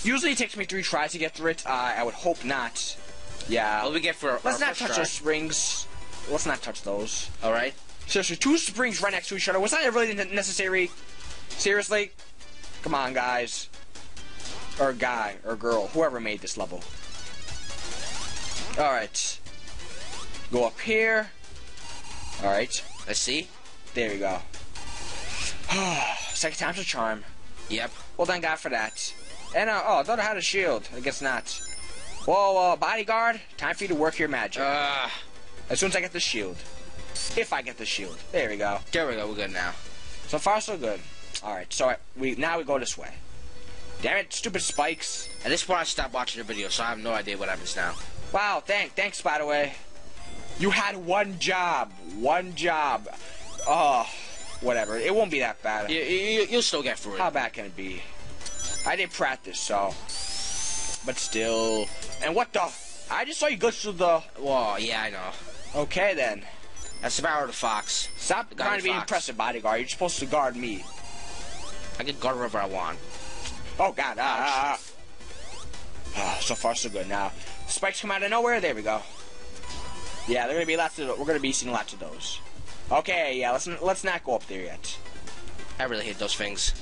Usually it takes me 3 tries to get through it. I would hope not. Yeah. What do we get for Let's not touch those springs. Let's not touch those. Alright. Seriously, 2 springs right next to each other. Was that really necessary? Seriously? Come on, guys. Or guy, or girl. Whoever made this level. Alright. Go up here. Alright. Let's see. There we go. Second time's a charm. Yep. Well, thank God for that. And, I thought I had a shield. I guess not. Whoa, bodyguard. Time for you to work your magic. As soon as I get the shield. If I get the shield. There we go. There we go. We're good now. So far, so good. Alright, so now we go this way. Damn it, stupid spikes. At this point, I stopped watching the video, so I have no idea what happens now. Wow, thanks, by the way. You had one job. One job. Whatever. It won't be that bad. You'll still get through it. How bad can it be? I didn't practice, so... But still... And what the... I just saw you glitch through the... Whoa, yeah, I know. Okay, then. That's the power of the fox. Stop trying to be impressive, bodyguard. You're supposed to guard me. I can guard wherever I want. Oh, God. So far, so good. Now, spikes come out of nowhere. There we go. Yeah, there are gonna be we're gonna be seeing lots of those. Okay, yeah. Let's not go up there yet. I really hate those things.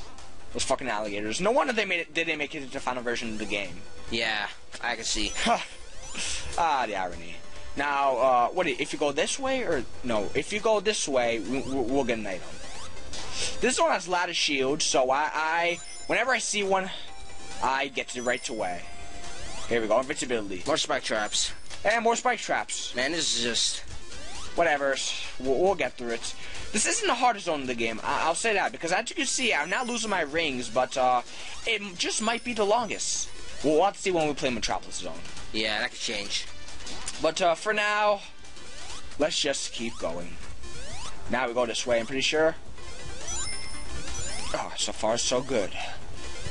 Those fucking alligators. No wonder they make it into the final version of the game. Yeah, I can see. The irony. Now, if you go this way or no? If you go this way, we'll get an item. This one has a lot of shields, so whenever I see one, I get it right away. Here we go, invincibility. More spike traps. And more spike traps. Man, this is just... Whatever. We'll get through it. This isn't the hardest zone in the game. I'll say that, because as you can see, I'm not losing my rings, but it just might be the longest. We'll have to see when we play Metropolis Zone. Yeah, that could change. But for now, let's just keep going. Now we go this way, I'm pretty sure. Oh, so far so good.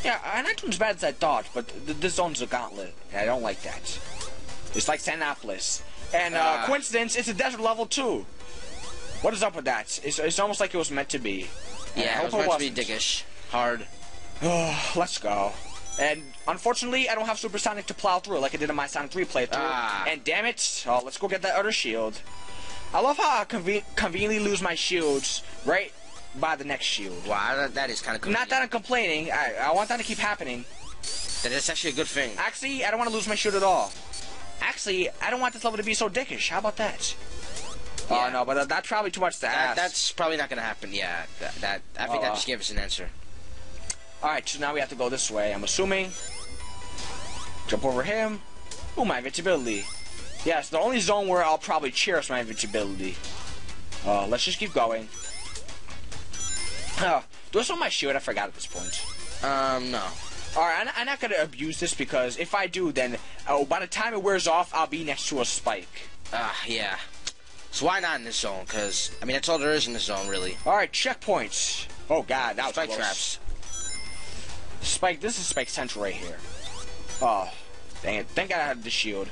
Yeah, I'm not doing as bad as I thought, but this zone's a gauntlet, and I don't like that. It's like Sanopolis. And coincidence, it's a desert level too. What is up with that? It's almost like it was meant to be. Yeah, it was meant to be dickish. Hard. Let's go. And unfortunately, I don't have Supersonic to plow through like I did in my Sonic 3 playthrough. And damn it, let's go get that other shield. I love how I conveniently lose my shields right by the next shield. Wow, that is kind of convenient. Not that I'm complaining. I want that to keep happening. That's actually a good thing. Actually, I don't want to lose my shield at all. Actually, I don't want this level to be so dickish. How about that? Yeah. Oh, no, but that's probably too much to ask. That's probably not going to happen, yeah. I think that just gave us an answer. Alright, so now we have to go this way, I'm assuming. Jump over him. Ooh, my invincibility. Yes, the only zone where I'll probably cherish my invincibility. Let's just keep going. Do I show my shield? I forgot at this point. No. Alright, I'm not gonna abuse this because if I do, then by the time it wears off, I'll be next to a spike. Yeah. So why not in this zone? Because, I mean, that's all there is in this zone, really. Alright, checkpoints. Oh, God, that was Spike close. traps. Spike, this is Spike Central right here. Oh, dang it. Thank God I had the shield.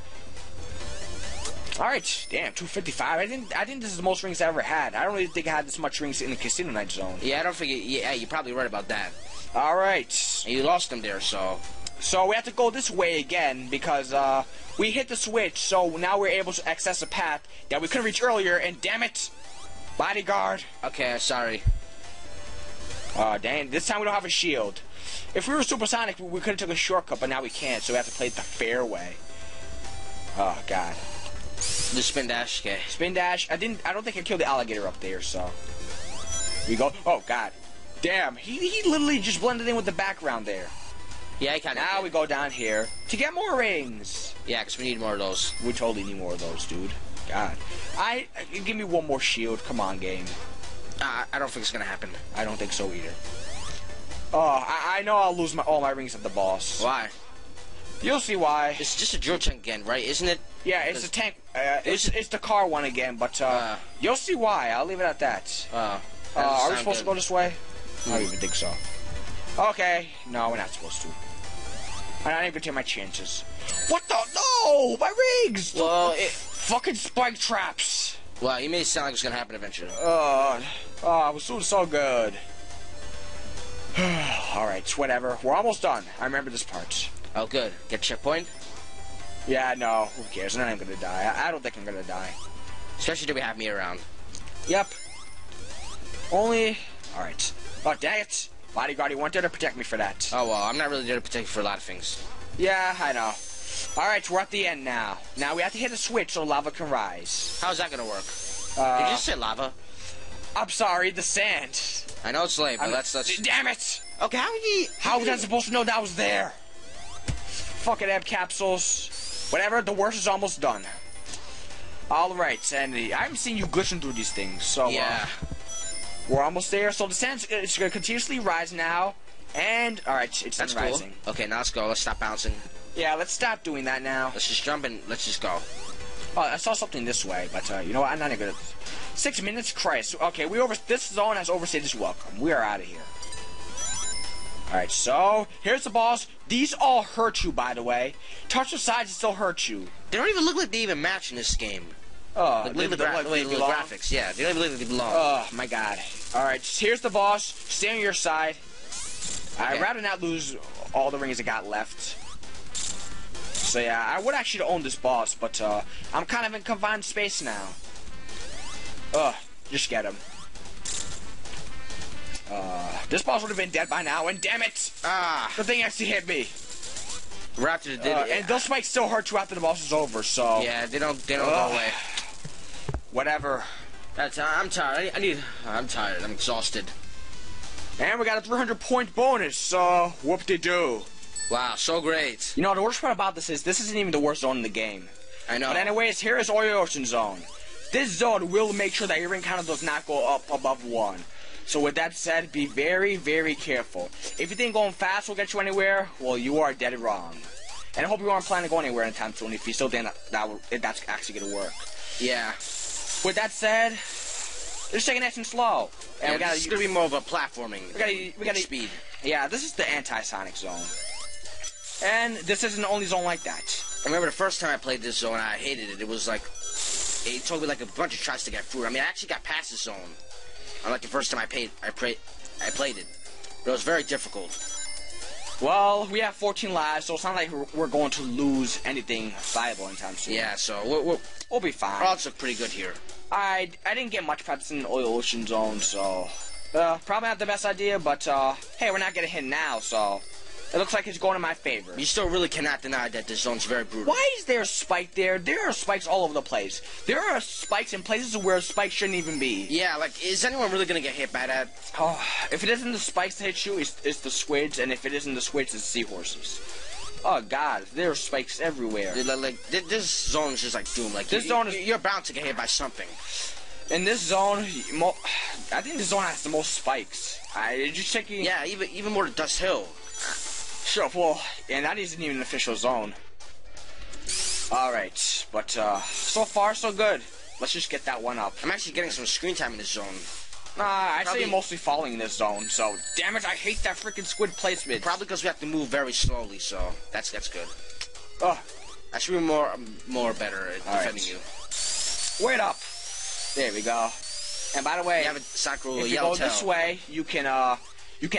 Alright, damn, 255. I think this is the most rings I ever had. I don't really think I had this much rings in the Casino Night zone. Yeah, I don't think yeah, you're probably right about that. Alright. And you lost them there, so... So we have to go this way again because we hit the switch, so now we're able to access a path that we couldn't reach earlier, and damn it, Bodyguard. Okay, sorry. Dang, this time we don't have a shield. If we were supersonic, we could have took a shortcut, but now we can't, so we have to play it the fair way. Oh, God. The spin dash, okay. Spin dash. I don't think I killed the alligator up there, so. We go. Oh, God. Damn, he literally just blended in with the background there. Yeah, I kind of. Now we go down here to get more rings. Yeah, because we need more of those. We totally need more of those, dude. God. Give me one more shield. Come on, game. I don't think it's gonna happen. I don't think so either. Oh, I know I'll lose all my rings at the boss. Why? You'll see why. It's just a drill tank again, right? Isn't it? Yeah, it's a tank. It's the car one again, but you'll see why. I'll leave it at that. Are we supposed to go this way? I don't even think so. Okay. No, we're not supposed to. I'm not even gonna take my chances. What the? No! My rings! Well, fucking spike traps. Well, you made it sound like it was gonna happen eventually. I was doing so good. Alright, whatever. We're almost done. I remember this part. Oh, good. Get a checkpoint? Yeah, no. Who cares? I'm not even gonna die. I don't think I'm gonna die. Especially if we have me around. Yep. Only... Alright. Oh, dang it. Bodyguard, you weren't there to protect me for that. Oh, well, I'm not really there to protect you for a lot of things. Yeah, I know. Alright, we're at the end now. Now we have to hit a switch so lava can rise. How's that gonna work? Did you just say lava? I'm sorry, the sand. I know it's late, but that's... Damn it! Okay, how was I supposed to know that was there? Fucking M capsules. Whatever, the worst is almost done. Alright, and I haven't seen you glitching through these things, so... Yeah. We're almost there, so the sand is going to continuously rise now. And, alright, it's That's rising. Cool. Okay, now let's go. Let's stop bouncing. Yeah, let's stop doing that now. Let's just jump and let's just go. Oh, I saw something this way, but you know what? I'm not even gonna. 6 minutes, Christ. Okay, this zone has overstayed its welcome. We are out of here. All right, so here's the boss. These all hurt you, by the way. Touch the sides, it still hurts you. They don't even look like they even match in this game. Oh, like, look at the graphics. Yeah, they don't even look like they belong. Oh my God. All right, here's the boss. Stay on your side. Okay. I'd rather not lose all the rings I got left. So yeah, I would actually own this boss, but I'm kind of in confined space now. Just get him. This boss would have been dead by now, and damn it! The thing actually hit me. Raptor did it. And those spikes still hurt you after the boss is over, so... Yeah, they don't go away. Whatever. I'm tired. I'm tired. I'm exhausted. And we got a 300-point bonus, so whoop-de-doo. Wow, so great. You know, the worst part about this isn't even the worst zone in the game. I know. But anyways, here is Ocean Zone. This zone will make sure that your ring counter does not go up above 1. So with that said, be very, very careful. If you think going fast will get you anywhere, well, you are dead wrong. And I hope you aren't planning to go anywhere anytime soon if you still think that's actually going to work. Yeah. With that said, just take it nice and slow. And yeah, it's going to be more of a platforming. We got speed. Yeah, this is the anti-Sonic zone. And this isn't the only zone like that. I remember the first time I played this zone, I hated it. It was like, it took me like a bunch of tries to get through. I mean, I actually got past this zone. Unlike the first time I played it. But it was very difficult. Well, we have 14 lives, so it's not like we're going to lose anything valuable anytime soon. Yeah, so we'll be fine. Our odds look pretty good here. I didn't get much practice in the Ocean Zone, so... probably not the best idea, but, hey, we're not getting hit now, so... It looks like it's going in my favor. You still really cannot deny that this zone's very brutal. Why is there a spike there? There are spikes all over the place. There are spikes in places where spikes shouldn't even be. Yeah, like, is anyone really gonna get hit by that? Oh, if it isn't the spikes that hit you, it's the squids, and if it isn't the squids, it's the seahorses. Oh, God, there are spikes everywhere. Dude, like, this zone is just, like, doomed. Like, you're bound to get hit by something. In this zone, I think this zone has the most spikes. Just checking... Yeah, even more to Dust Hill. Sure, well, and that isn't even an official zone. Alright, but, so far, so good. Let's just get that one up. I'm actually getting some screen time in this zone. I'd say you're mostly falling in this zone, so... Damn it, I hate that freaking squid placement. Probably because we have to move very slowly, so that's good. Oh. I should be more better at defending you. Wait up. There we go. And by the way, if you go this way, you can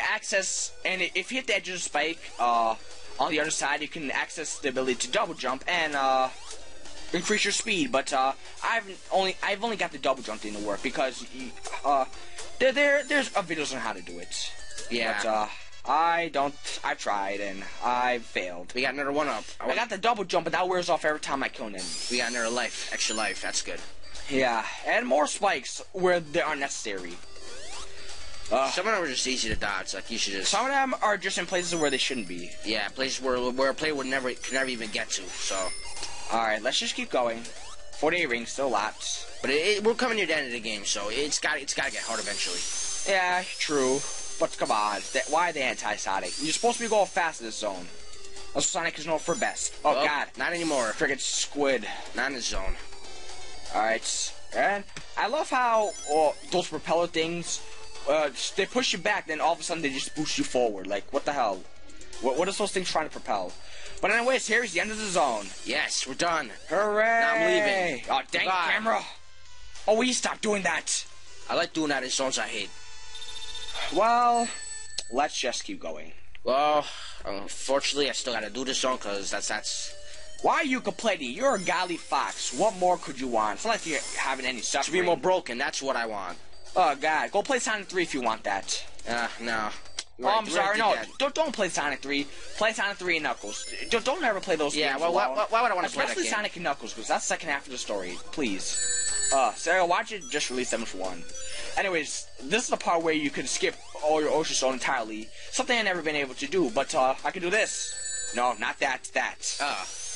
access, and if you hit the edge of the spike, on the other side, you can access the ability to double jump, and, increase your speed, but I've only got the double jump thing to work because there's videos on how to do it. Yeah. But I've tried and I've failed. We got another one up. I got the double jump, but that wears off every time I kill an enemy. We got another life, extra life. That's good. Yeah, and more spikes where they are necessary. Some of them are just easy to dodge. Like you should just. Some of them are just in places where they shouldn't be. Yeah, places where a player could never even get to. So. All right, let's just keep going. 48 rings, still lots. But we're coming near the end of the game, so it's got to get hard eventually. Yeah, true. But come on, why are they anti-Sonic? You're supposed to be going fast in this zone. That's what Sonic is known for best. Oh, well, God. Not anymore. Friggin' squid. Not in the zone. Alright. And I love how those propeller things, they push you back, then all of a sudden they just boost you forward. Like, what the hell? What is those things trying to propel? But anyways, here's the end of the zone. Yes, we're done. Hooray! Now I'm leaving. Oh, dang it, camera. Oh, will you stop doing that? I like doing that in zones I hate. Well, let's just keep going. Well, unfortunately, I still gotta do this zone because that's. Why are you complaining? You're a godly fox. What more could you want? It's not like you're having any suffering. To be more broken, that's what I want. Oh, God. Go play Sonic 3 if you want that. No. Oh, I'm sorry. No, don't play Sonic 3. Play Sonic 3 and Knuckles. Don't ever play those games. Yeah, well, why would I want to play that Especially game? Sonic and Knuckles, because that's the second half of the story. Please. Sarah, why'd you just release them for one? Anyways, this is the part where you can skip all your Ocean Zone entirely. Something I've never been able to do, but I can do this. No, not that.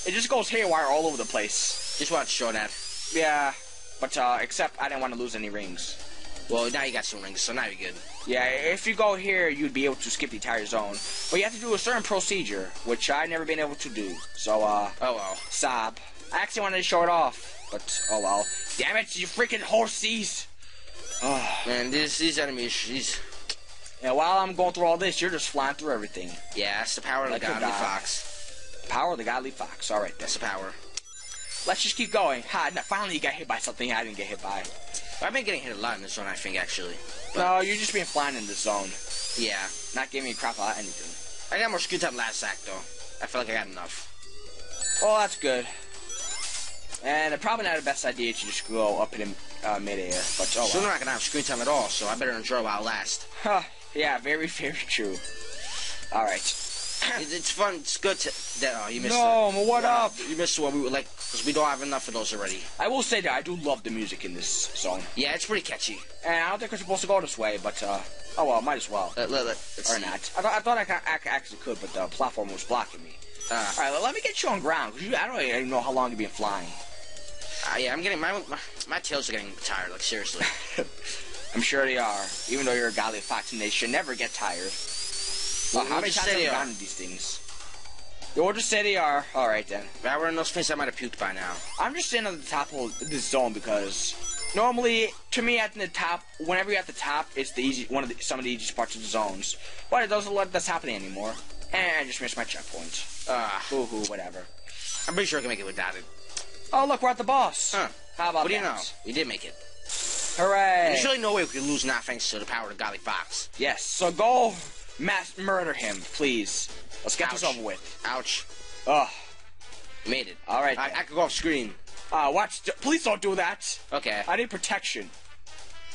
It just goes haywire all over the place. Just want to show that. Yeah, but except I didn't want to lose any rings. Well, now you got some rings, so now you're good. Yeah, if you go here, you'd be able to skip the entire zone. But you have to do a certain procedure, which I've never been able to do. So, oh well. Sob. I actually wanted to show it off, but oh well. Damn it, you freaking horsies! Oh. Man, these enemies, Yeah, while I'm going through all this, you're just flying through everything. Yeah, that's the power of the godly fox. Power of the godly fox. All right, that's the power. Let's just keep going. Finally, you got hit by something I didn't get hit by. I've been getting hit a lot in this zone, I think, actually. But no, you're just being flying in this zone. Yeah. Not giving me crap about anything. I got more screen time last act, though. I feel like I got enough. Oh, that's good. And probably not the best idea to just go up in midair, but oh well. So they're not going to have screen time at all, so I better enjoy while it lasts. Huh, yeah, very, very true. Alright. It's fun, it's good to... you missed No, what up? You missed one we would like, because we don't have enough of those already. I will say that I do love the music in this song. Yeah, it's pretty catchy. And I don't think we're supposed to go this way, but, oh well, might as well. Let's or not. I thought I actually could, but the platform was blocking me. Alright, let me get you on ground, because I don't even know how long you've been flying. Yeah, I'm getting... My tails are getting tired, like, seriously. I'm sure they are, even though you're a godly fox, and they should never get tired. Well, how many times have you gotten these things? We'll just say they are. Alright then. If I were in those things, I might have puked by now. I'm just standing at the top of this zone because normally, to me, at the top, whenever you're at the top, it's the some of the easiest parts of the zones. But it doesn't look like that's happening anymore. And I just missed my checkpoint. Hoo-hoo, whatever. I'm pretty sure I can make it without it. Oh, look, we're at the boss. Huh. How about that? What do you know? We did make it. Hooray! There's really no way we could lose now thanks to the power of the godly fox. Yes, so go murder him, please. Let's get this over with. Ouch. Ugh. You made it. Alright. I could go off screen. Watch. Please don't do that. Okay. I need protection.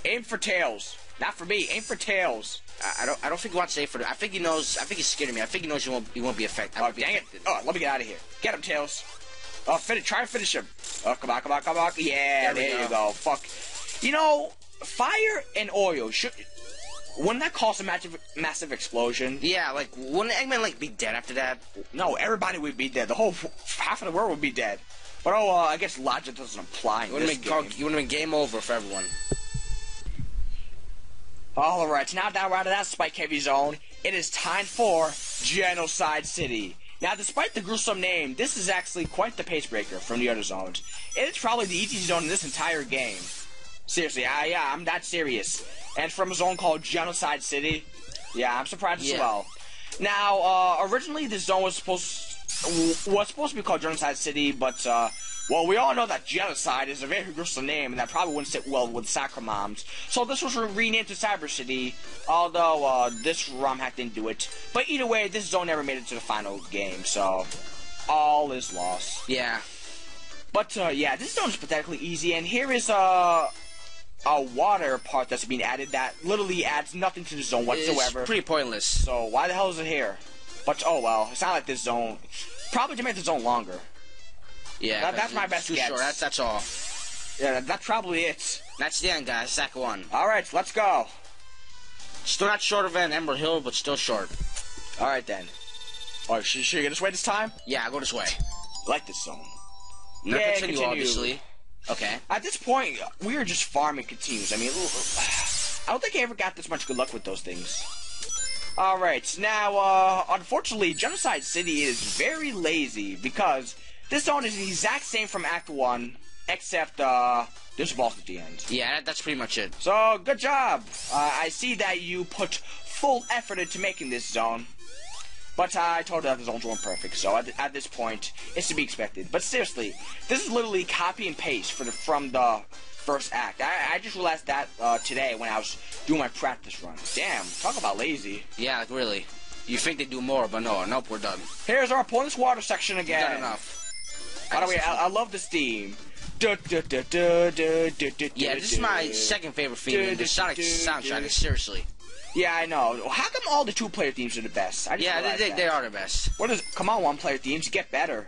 Aim for tails. Not for me. Aim for tails. I don't think he wants to aim for it. I think he knows. I think he's scared of me. I think he knows he won't be affected. Oh, dang it. Oh, let me get out of here. Get him, Tails. Oh, try and finish him. Oh, come on. Yeah, there you go. Fuck. You know, fire and oil wouldn't that cause a massive explosion? Yeah, like, wouldn't Eggman, like, be dead after that? No, everybody would be dead. The whole half of the world would be dead. But, I guess logic doesn't apply in this game. It would have been game over for everyone. Alright, now that we're out of that spike-heavy zone, it is time for Genocide City. Now, despite the gruesome name, this is actually quite the pace breaker from the other zones. It is probably the easiest zone in this entire game. Seriously, yeah, I'm that serious. And from a zone called Genocide City, yeah, I'm surprised as well. Now, originally this zone was supposed to be called Genocide City, but well, we all know that Genocide is a very gruesome name, and that probably wouldn't sit well with soccer moms. So this was renamed to Cyber City, although this ROM hack didn't do it. But either way, this zone never made it to the final game, so all is lost. Yeah. But yeah, this zone is pathetically easy, and here is a water part that's being added that literally adds nothing to the zone whatsoever. It's pretty pointless. So why the hell is it here? But oh well, it's not like this zone. Probably to make the zone longer. Yeah, that's my best guess. Short. That's all. Yeah, that's probably it. That's the end, guys. Act 1. All right, let's go. Still not shorter than Emerald Hill, but still short. All right then. Oh, should you go this way this time? Yeah, go this way. I like this zone. Now Yeah, continue, obviously. Okay. At this point, we are just farming continues. I mean, I don't think I ever got this much good luck with those things. Alright, now, unfortunately, Genocide City is very lazy because this zone is the exact same from Act 1, except, there's a boss at the end. Yeah, that's pretty much it. So, good job. I see that you put full effort into making this zone. But I told you that the zones weren't perfect, so at this point, it's to be expected. But seriously, this is literally copy and paste from the first act. I just realized that today when I was doing my practice run. Damn, talk about lazy. Yeah, like, really. You think they do more, but no, nope, we're done. Here's our opponent's water section again. Done enough. By the way, I love this theme. Yeah, this is my second favorite theme in the Sonic soundtrack, seriously. Yeah, I know. How come all the two-player themes are the best? Yeah, they are the best. What is? Come on, one-player themes, get better.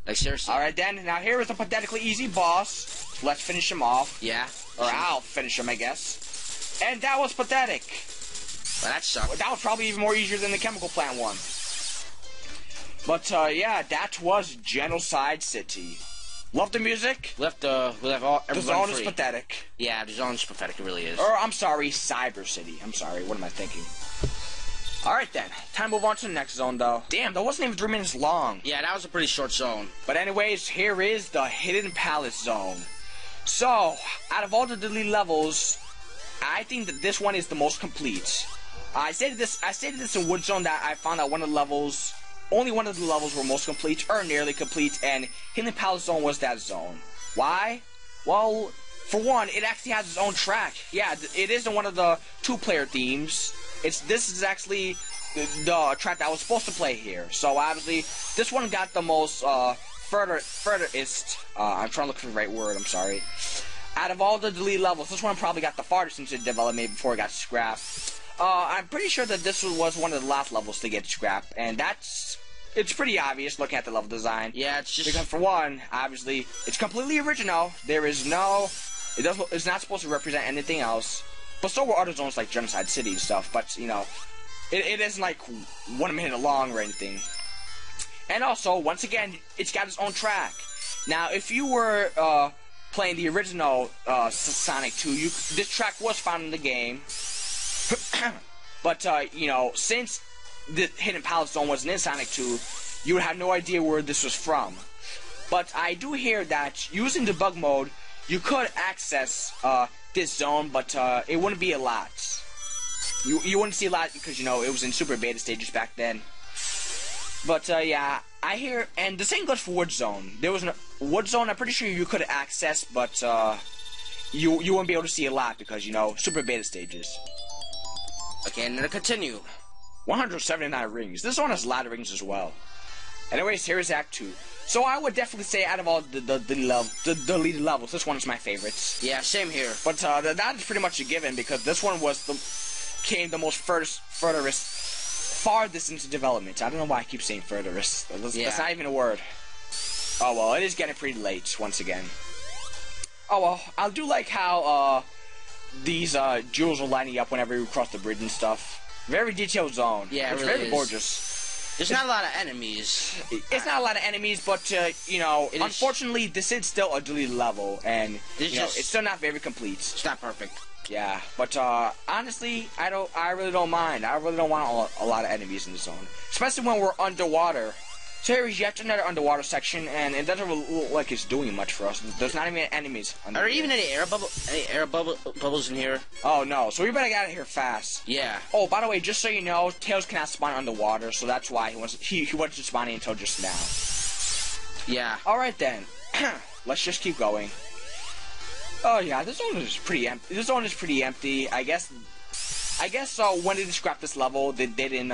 Like, seriously. Alright then, now here is a pathetically easy boss. Let's finish him off. Yeah. Or I'll finish him, I guess. And that was pathetic. Well, that sucked. That was probably even more easier than the chemical plant one. But, yeah, that was Genocide City. Love the music. We left all. The zone is pathetic. Yeah, the zone is pathetic. It really is. Or, I'm sorry, Cyber City. I'm sorry, what am I thinking? Alright then, time to move on to the next zone though. Damn, that wasn't even 3 minutes long. Yeah, that was a pretty short zone. But anyways, here is the Hidden Palace Zone. So, out of all the deleted levels, I think that this one is the most complete. I stated this in Wood Zone that I found that only one of the levels were most complete, or nearly complete, and Hidden Palace Zone was that zone. Why? Well, for one, it actually has its own track. Yeah, it isn't one of the two-player themes. This is actually the track that I was supposed to play here. So obviously, this one got the most furthest. I'm trying to look for the right word. I'm sorry. Out of all the deleted levels, this one probably got the farthest into development before it got scrapped. I'm pretty sure that this was one of the last levels to get scrapped, and it's pretty obvious looking at the level design. Yeah, it's just because for one, obviously, it's completely original. There is no, it's not supposed to represent anything else. But so were other zones like Genocide City and stuff. But you know, it isn't like 1 minute long or anything. And also, once again, it's got its own track. Now, if you were playing the original Sonic 2, this track was found in the game. But, you know, since the Hidden Palace Zone wasn't in Sonic 2, you would have no idea where this was from. But I do hear that using debug mode, you could access this zone, but it wouldn't be a lot. You wouldn't see a lot because, you know, it was in super beta stages back then. But, yeah, I hear, and the same goes for Wood Zone. There was a Wood Zone I'm pretty sure you could access, but you wouldn't be able to see a lot because, you know, super beta stages. Okay, and then continue. 179 rings. This one has a lot of rings as well. Anyways, here is Act 2. So I would definitely say out of all the deleted levels, this one is my favorite. Yeah, same here. But that is pretty much a given because this one came the most farthest into development. I don't know why I keep saying furthest. That's not even a word. Oh well, it is getting pretty late once again. Oh well, I do like how these jewels are lining up whenever you cross the bridge and stuff. Very detailed zone. Yeah, it's really very gorgeous. There's not a lot of enemies. It's not a lot of enemies, but you know, unfortunately, this is still a deleted level, and you know, it's still not very complete. It's not perfect. Yeah, but honestly, I really don't mind. I really don't want a lot of enemies in the zone, especially when we're underwater. So here is yet another underwater section, and it doesn't really look like it's doing much for us. There's not even enemies. Are there even any air bubbles in here? Oh no! So we better get out of here fast. Yeah. Oh, by the way, just so you know, Tails cannot spawn underwater, so that's why he wasn't spawning until just now. Yeah. All right then. Let's just keep going. Oh yeah, this zone is pretty empty. This zone is pretty empty. I guess when they scrapped this level, they didn't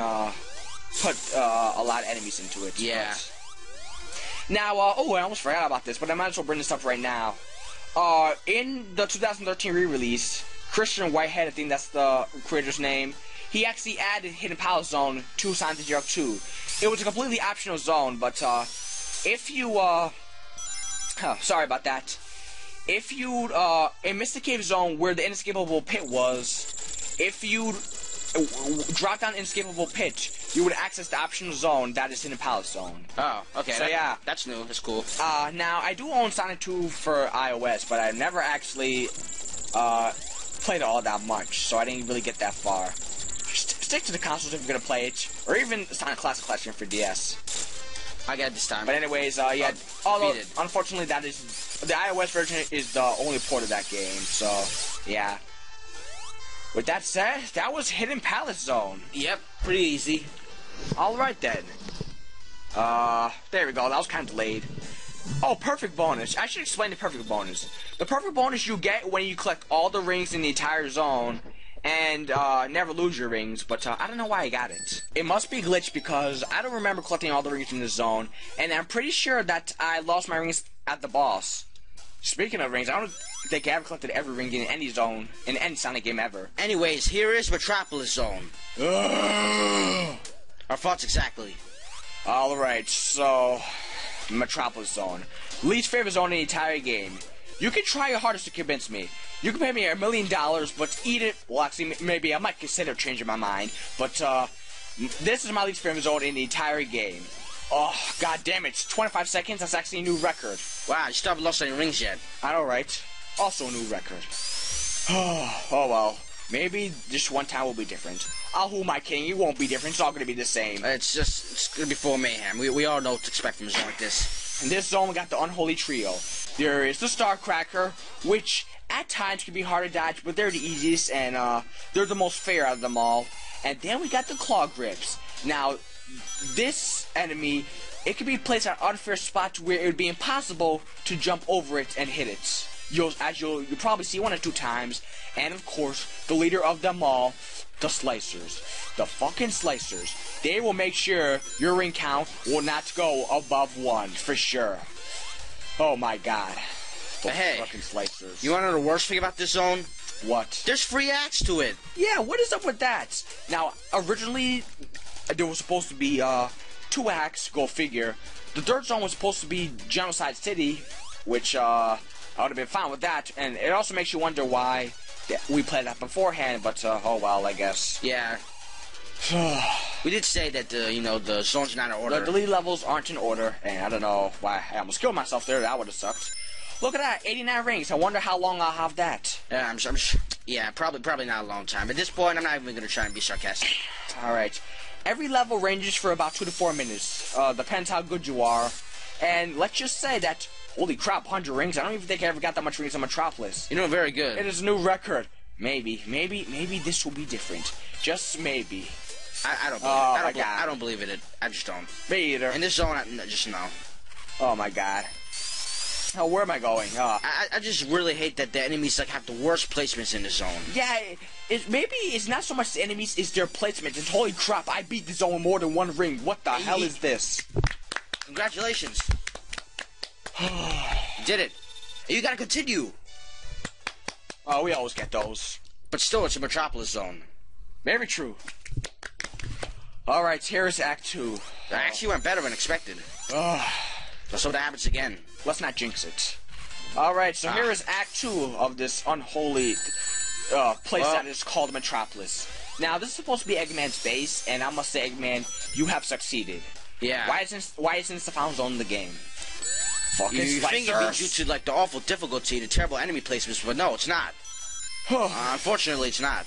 put a lot of enemies into it. Yeah. Now, oh, I almost forgot about this, but I might as well bring this up right now. In the 2013 re-release, Christian Whitehead, I think that's the creator's name, he actually added Hidden Palace Zone to Sonic the Hedgehog 2. It was a completely optional zone, but if you, sorry about that. If you, in Mystic Cave Zone, where the Inescapable Pit was, if you drop down Inescapable Pit, you would access the optional zone that is Hidden Palace Zone. Oh, okay. So yeah. That's new. That's cool. Now, I do own Sonic 2 for iOS, but I've never actually, played it all that much, so I didn't really get that far. Stick to the consoles if you're gonna play it, or even Sonic Classic Collection for DS. I got it this time. But anyways, yeah, although, unfortunately, that is, the iOS version is the only port of that game, so, yeah. With that said, that was Hidden Palace Zone. Yep, pretty easy. Alright then. There we go, that was kind of delayed. Oh, perfect bonus. I should explain the perfect bonus. The perfect bonus you get when you collect all the rings in the entire zone, and never lose your rings, but I don't know why I got it. It must be glitched because I don't remember collecting all the rings in the zone, and I'm pretty sure that I lost my rings at the boss. Speaking of rings, I don't think I ever collected every ring in any zone, in any Sonic game ever. Anyways, here is Metropolis Zone. Our thoughts exactly. Alright, so, Metropolis Zone. Least favorite zone in the entire game. You can try your hardest to convince me. You can pay me $1 million, but eat it. Well, actually, maybe I might consider changing my mind. But, this is my least favorite zone in the entire game. Oh, god damn it. 25 seconds? That's actually a new record. Wow, you still haven't lost any rings yet. I know, right? Also a new record. Oh, well. Maybe just one time will be different. Oh, who am I kidding? It won't be different. It's all gonna be the same. It's gonna be full of mayhem. We all know what to expect from a zone like this. In this zone, we got the Unholy Trio. There is the Star Cracker, which at times can be hard to dodge, but they're the easiest, and they're the most fair out of them all. And then we got the Claw Grips. Now, this enemy, it can be placed at unfair spots where it would be impossible to jump over it and hit it. You'll probably see 1 or 2 times. And of course, the leader of them all, the Slicers. The fucking Slicers. They will make sure your ring count will not go above 1, for sure. Oh my god. Those fucking Slicers. You wanna know the worst thing about this zone? What? There's free acts to it. Yeah, what is up with that? Now, originally, there was supposed to be 2 acts, go figure. The third zone was supposed to be Genocide City, which I would have been fine with that. And it also makes you wonder why we played that beforehand, but oh well, I guess. Yeah. We did say that the zones are not in order. The lead levels aren't in order, and I don't know why I almost killed myself there. That would have sucked. Look at that, 89 rings. I wonder how long I'll have that. Yeah, I'm sure. Yeah, probably not a long time. At this point, I'm not even gonna try and be sarcastic. All right. Every level ranges for about 2 to 4 minutes. Depends how good you are. And let's just say that, holy crap, 100 rings. I don't even think I ever got that much rings in Metropolis. You know, very good. It is a new record. Maybe this will be different. Just maybe. I don't believe it. I don't believe it. I just don't. Me either. In this zone, just no. Oh my god. Oh, where am I going? I just really hate that the enemies have the worst placements in the zone. Yeah, maybe it's not so much the enemies, it's their placement. And holy crap, I beat the zone more than 1 ring. What the hell is this? Congratulations. You did it. You gotta continue. Oh, we always get those. But still, it's a Metropolis Zone. Very true. Alright, here is Act 2. That actually went better than expected. Let's hope that happens again. Let's not jinx it. Alright, so here is Act 2 of this unholy place that is called Metropolis. Now, this is supposed to be Eggman's base, and I must say, Eggman, you have succeeded. Yeah. Why isn't this the final zone in the game? Fucking You think it'd be due to the awful difficulty, the terrible enemy placements, but no, it's not. Unfortunately, it's not.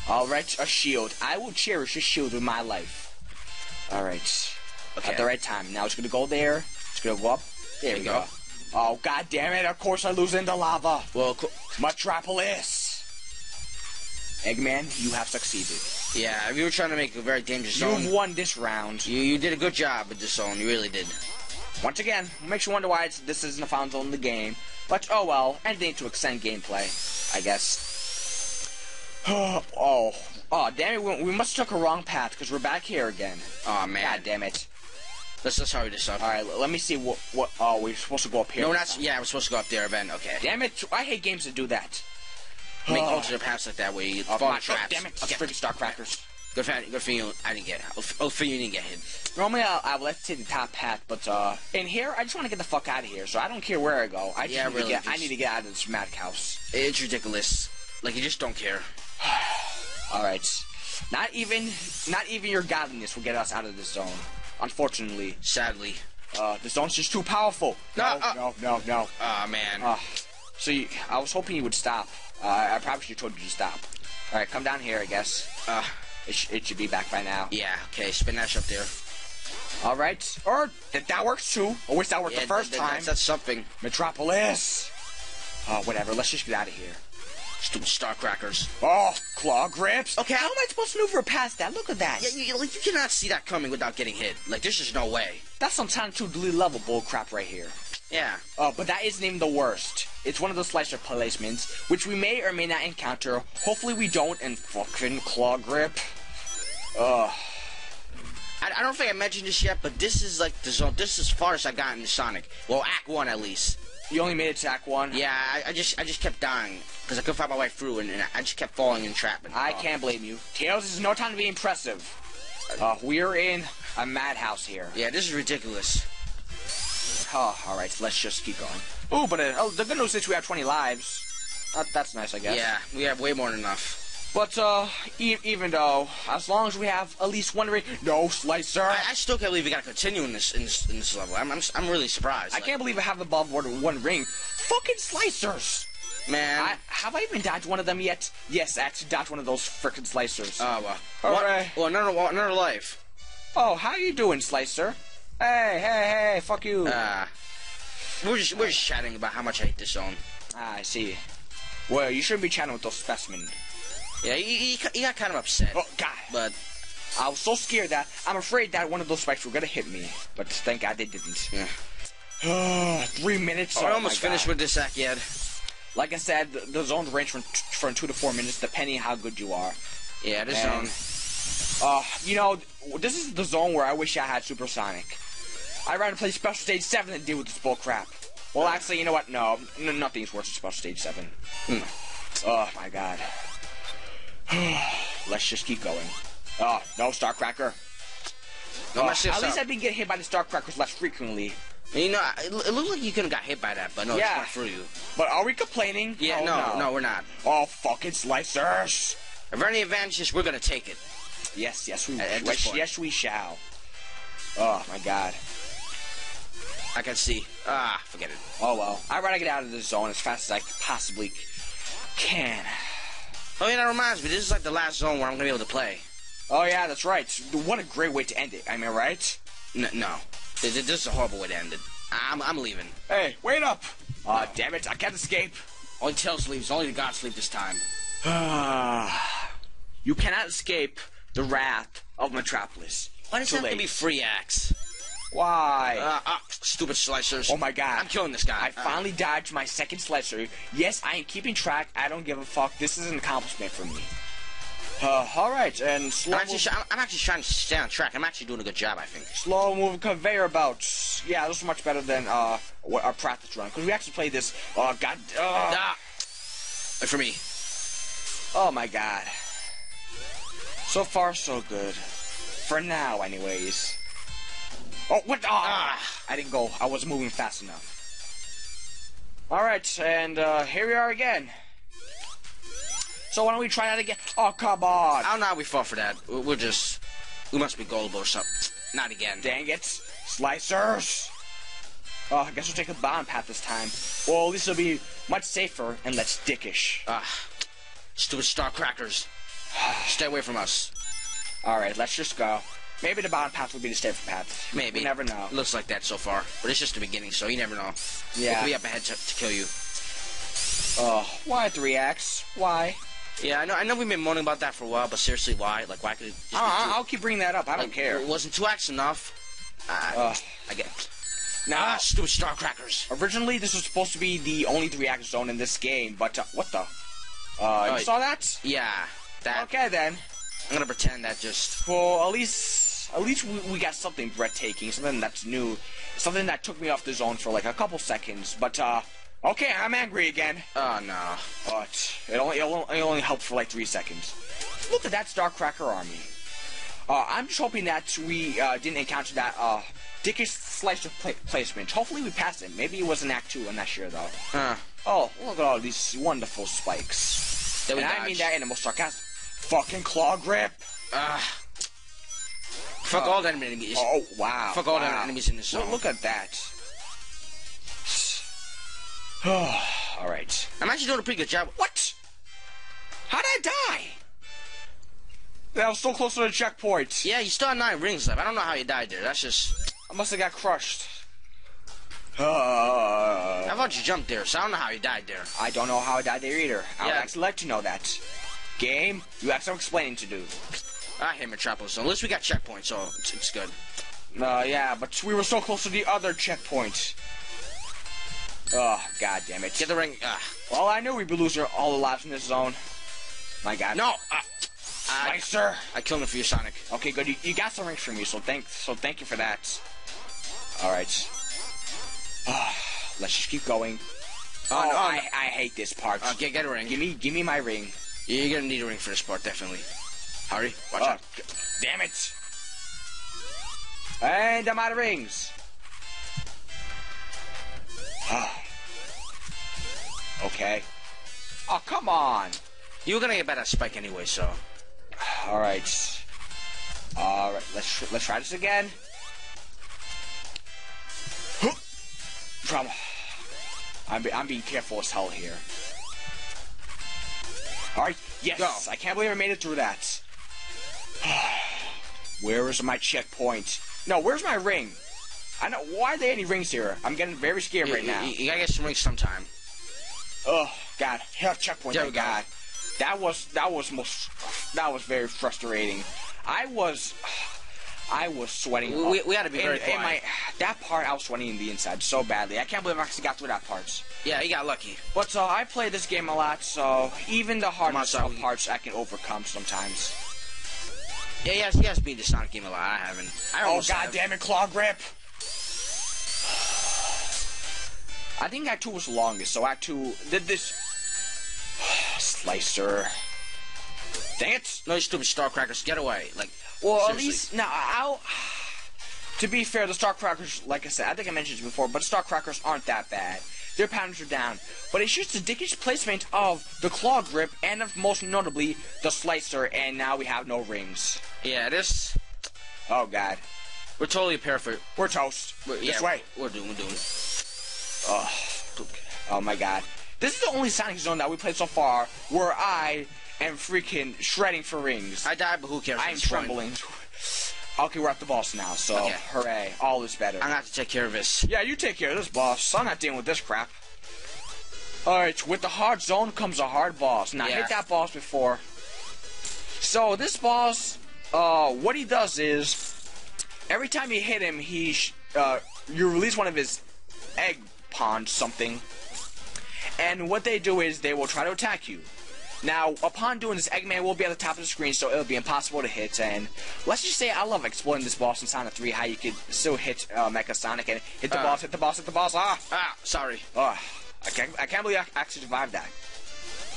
Alright, a shield. I will cherish a shield with my life. Alright. Okay. At the right time. Now it's gonna go there. It's gonna go up. There we go. Oh, god damn it. Of course I lose into lava. Well, Metropolis. Eggman, you have succeeded. Yeah, you were trying to make a very dangerous zone. You've won this round. You did a good job with this zone. You really did. Once again, it makes you wonder why this isn't the final zone in the game. But, oh well. Anything to extend gameplay, I guess. Oh, damn it. We must have took a wrong path, because we're back here again. Oh, man. God damn it. Let's hurry this up. Alright, let me see what. Oh, we're supposed to go up here. No, we're not. Yeah, we're supposed to go up there, Ben. Okay. Damn it! I hate games that do that. Make alternate paths like that where you fall in traps. Damn it! Okay. Freaking star crackers. Good for you. I didn't get. Oh, for you didn't get hit. Normally, I would like to take the top path, but in here, I just want to get the fuck out of here. So I don't care where I go. I need to get out of this madhouse. It's ridiculous. Like you just don't care. All right. Not even your godliness will get us out of this zone. Unfortunately. Sadly. The zone's just too powerful. No. Oh, man. So I was hoping you would stop. I probably should have told you to stop. All right, come down here, I guess. It should be back by now. Yeah, okay, spin that up there. All right. Or that works too. I wish that worked the first time. That's something. Metropolis. Whatever. Let's just get out of here. Stupid star crackers. Oh, claw grips. Okay, how am I supposed to maneuver past that? Look at that. Yeah, you cannot see that coming without getting hit. Like, there's just no way. That's some Sonic 2 delete level bullcrap right here. Yeah. But that isn't even the worst. It's one of those slicer placements, which we may or may not encounter. Hopefully we don't, and fucking claw grip. I don't think I mentioned this yet, but this is like the zone. This is as far as I got in Sonic. Well, Act 1 at least. You only made it to Act 1? Yeah, I just kept dying because I couldn't find my way through, and I just kept falling in trap. I can't blame you. Tails, this is no time to be impressive. We're in a madhouse here. Yeah, this is ridiculous. Alright, let's just keep going. Ooh, but the good news is we have 20 lives. That's nice, I guess. Yeah, we have way more than enough. But, even though, as long as we have at least one ring... No, Slicer! I still can't believe we gotta continue in this level. I'm really surprised. I can't believe I have above one ring. Fucking Slicers! Man. Have I even dodged one of them yet? Yes, I actually dodged one of those frickin' Slicers. Oh, well. Alright. Well, another life. Oh, how you doing, Slicer? Hey, fuck you. We're just chatting about how much I hate this zone. I see. Well, you shouldn't be chatting with those specimens. Yeah, he got kind of upset. Oh, God. But I was so scared that I'm afraid that one of those spikes were gonna hit me. But thank God they didn't. Yeah. 3 minutes. We're almost finished with this act yet. Like I said, the zones range from 2 to 4 minutes, depending on how good you are. Yeah, this zone. You know, this is the zone where I wish I had Supersonic. I'd rather play Special Stage 7 than deal with this bullcrap. Well, actually, you know what? No, nothing's worse than Special Stage 7. Oh, my God. Let's just keep going. Oh, no, Starcracker. No, at least I've been getting hit by the Starcrackers less frequently. You know, it looked like you could have got hit by that, but no, it's not for you. But are we complaining? Yeah, no, we're not. Oh, fucking Slicers. If there are any advantages, we're gonna take it. Yes, we will. Yes, we shall. Oh, my God. I can see. Forget it. Oh, well. I'd rather get out of this zone as fast as I possibly can. Oh, yeah, that reminds me. This is like the last zone where I'm gonna be able to play. Oh, yeah, that's right. What a great way to end it. I mean, right? No. This is a horrible way to end it. I'm leaving. Hey, wait up! Damn it, I can't escape. Only Tails leaves. Only the gods leave this time. You cannot escape the wrath of Metropolis. Why does it have to be free acts? Why? Stupid Slicers. Oh my God. I'm killing this guy. I finally dodged my second Slicer. Yes, I am keeping track. I don't give a fuck. This is an accomplishment for me. Alright, and slow... I'm actually trying to stay on track. I'm actually doing a good job, I think. Slow moving conveyor belts. Yeah, this is much better than our practice run. Because we actually played this... God... For me. Oh my God. So far, so good. For now, anyways. Oh, what? I didn't go. I wasn't moving fast enough. Alright, and here we are again. So why don't we try that again? Oh, come on. I don't know how we fought for that. We must be gullible or something. Not again. Dang it. Slicers. Oh, I guess we'll take the bottom path this time. Well, this will be much safer and less dickish. Stupid star crackers. Stay away from us. Alright, let's just go. Maybe the bottom path will be the safer path. Maybe. You never know. Looks like that so far. But it's just the beginning, so you never know. Yeah. It could be up ahead to kill you. Why 3 acts? Why? Yeah, I know we've been moaning about that for a while, but seriously, why? Like, why could it just be I'll keep bringing that up. I don't care. It wasn't 2 acts enough. I get... Now, stupid star crackers. Originally, this was supposed to be the only 3-act zone in this game, but, what the? You saw that? Yeah, that... Okay, then. I'm gonna pretend that just... Well, at least at least we got something breathtaking, something that's new, something that took me off the zone for like a couple seconds. But okay, I'm angry again. Oh no. But it only helped for like 3 seconds. Look at that Starcracker army. I'm just hoping that we didn't encounter that dickish slice of placement. Hopefully we passed it. Maybe it was in Act 2. I'm not sure though. Oh, look at all these wonderful spikes. And I mean that in the most sarcastic. Fucking claw grip. Fuck all the enemies. Oh wow. Fuck all the enemies in this zone. Look at that. All right. I'm actually doing a pretty good job. What? How did I die? I was so close to the checkpoint. Yeah, you still have 9 rings left. I don't know how you died there. That's just... I must have got crushed. How about you jumped there? So I don't know how you died there. I don't know how I died there either. I would Yeah. actually like to know that. Game, you have some explaining to do. I hate Metropolis Zone. At least we got checkpoints, so it's good. Yeah, but we were so close to the other checkpoint. Oh, god damn it. Get the ring. Well, I knew we'd be losing all the lives in this zone. My god. No! Slicer! I killed him for you, Sonic. Okay, good. You got some rings from me, so thank you for that. Alright. Let's just keep going. Oh, no, I hate this part. Get a ring. Give me my ring. You're gonna need a ring for this part, definitely. Hurry. Watch out. Damn it. And I'm out of rings. Okay. Oh, come on. You were gonna get better at Spike anyway, so... Alright. Alright, let's try this again. I'm being careful as hell here. Alright, yes! Go. I can't believe I made it through that. Where is my checkpoint? No, where's my ring? I know, why are there any rings here? I'm getting very scared right now. You gotta get some rings sometime. Oh, God. Here, checkpoint, There we go. God. That was very frustrating. I was sweating. We gotta be very quiet. That part, I was sweating in the inside so badly. I can't believe I actually got through that part. Yeah, you got lucky. But I play this game a lot, so even the hardest of parts I can overcome sometimes. Yeah, he has beat the Sonic game a lot. I haven't. Oh, god damn it, claw grip! I think Act 2 was the longest, so Act 2 did this. Slicer. Dang it! No, you stupid Starcrackers, get away. Like, well, seriously. at least now to be fair, the Starcrackers, like I said, I think I mentioned this before, but the Starcrackers aren't that bad. Their patterns are down, but it's just the dickish placement of the claw grip and of most notably the Slicer, and now we have no rings. Yeah, this. Oh god, We're totally perfect. we're toast. This way. We're doing. Oh my god. This is the only Sonic Zone that we played so far where I am freaking shredding for rings. I died, but who cares? I am It's fine. trembling. Okay, we're at the boss now, so Okay. hooray. All is better. I'm gonna have to take care of this. Yeah, you take care of this boss. I'm not dealing with this crap. Alright, with the hard zone comes a hard boss. Now, I hit that boss before. So, this boss, what he does is, every time you hit him, you release one of his egg pawns, something. And what they do is, they will try to attack you. Now, upon doing this, Eggman will be at the top of the screen, so it'll be impossible to hit. And let's just say I love exploring this boss in Sonic 3, how you could still hit Mecha Sonic and hit the boss, hit the boss, hit the boss. Sorry. I can't believe I actually survived that.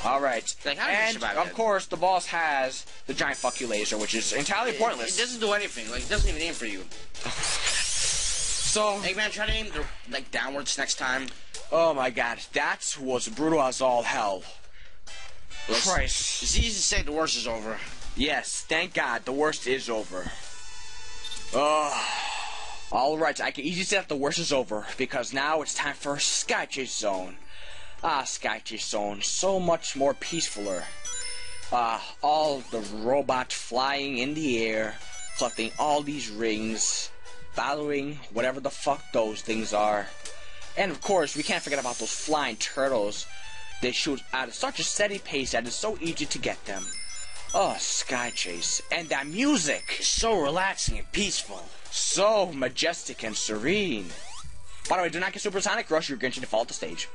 Alright. Like, how did you survive that? Of course, the boss has the giant fuck you laser, which is entirely pointless. It doesn't do anything. Like, it doesn't even aim for you. So, Eggman, try to aim like downwards next time. oh my god, that was brutal as all hell. Christ. It's easy to say the worst is over. Yes, thank God, the worst is over. Alright, I can easily say that the worst is over, because now it's time for Sky Chase Zone. Sky Chase Zone, so much more peacefuler. All the robot flying in the air, collecting all these rings, battling whatever the fuck those things are. And of course, we can't forget about those flying turtles. They shoot at such a steady pace that it's so easy to get them. Oh, Sky Chase. And that music! It's so relaxing and peaceful. So majestic and serene. By the way, do not get supersonic, rush your Grinch to fall off the stage.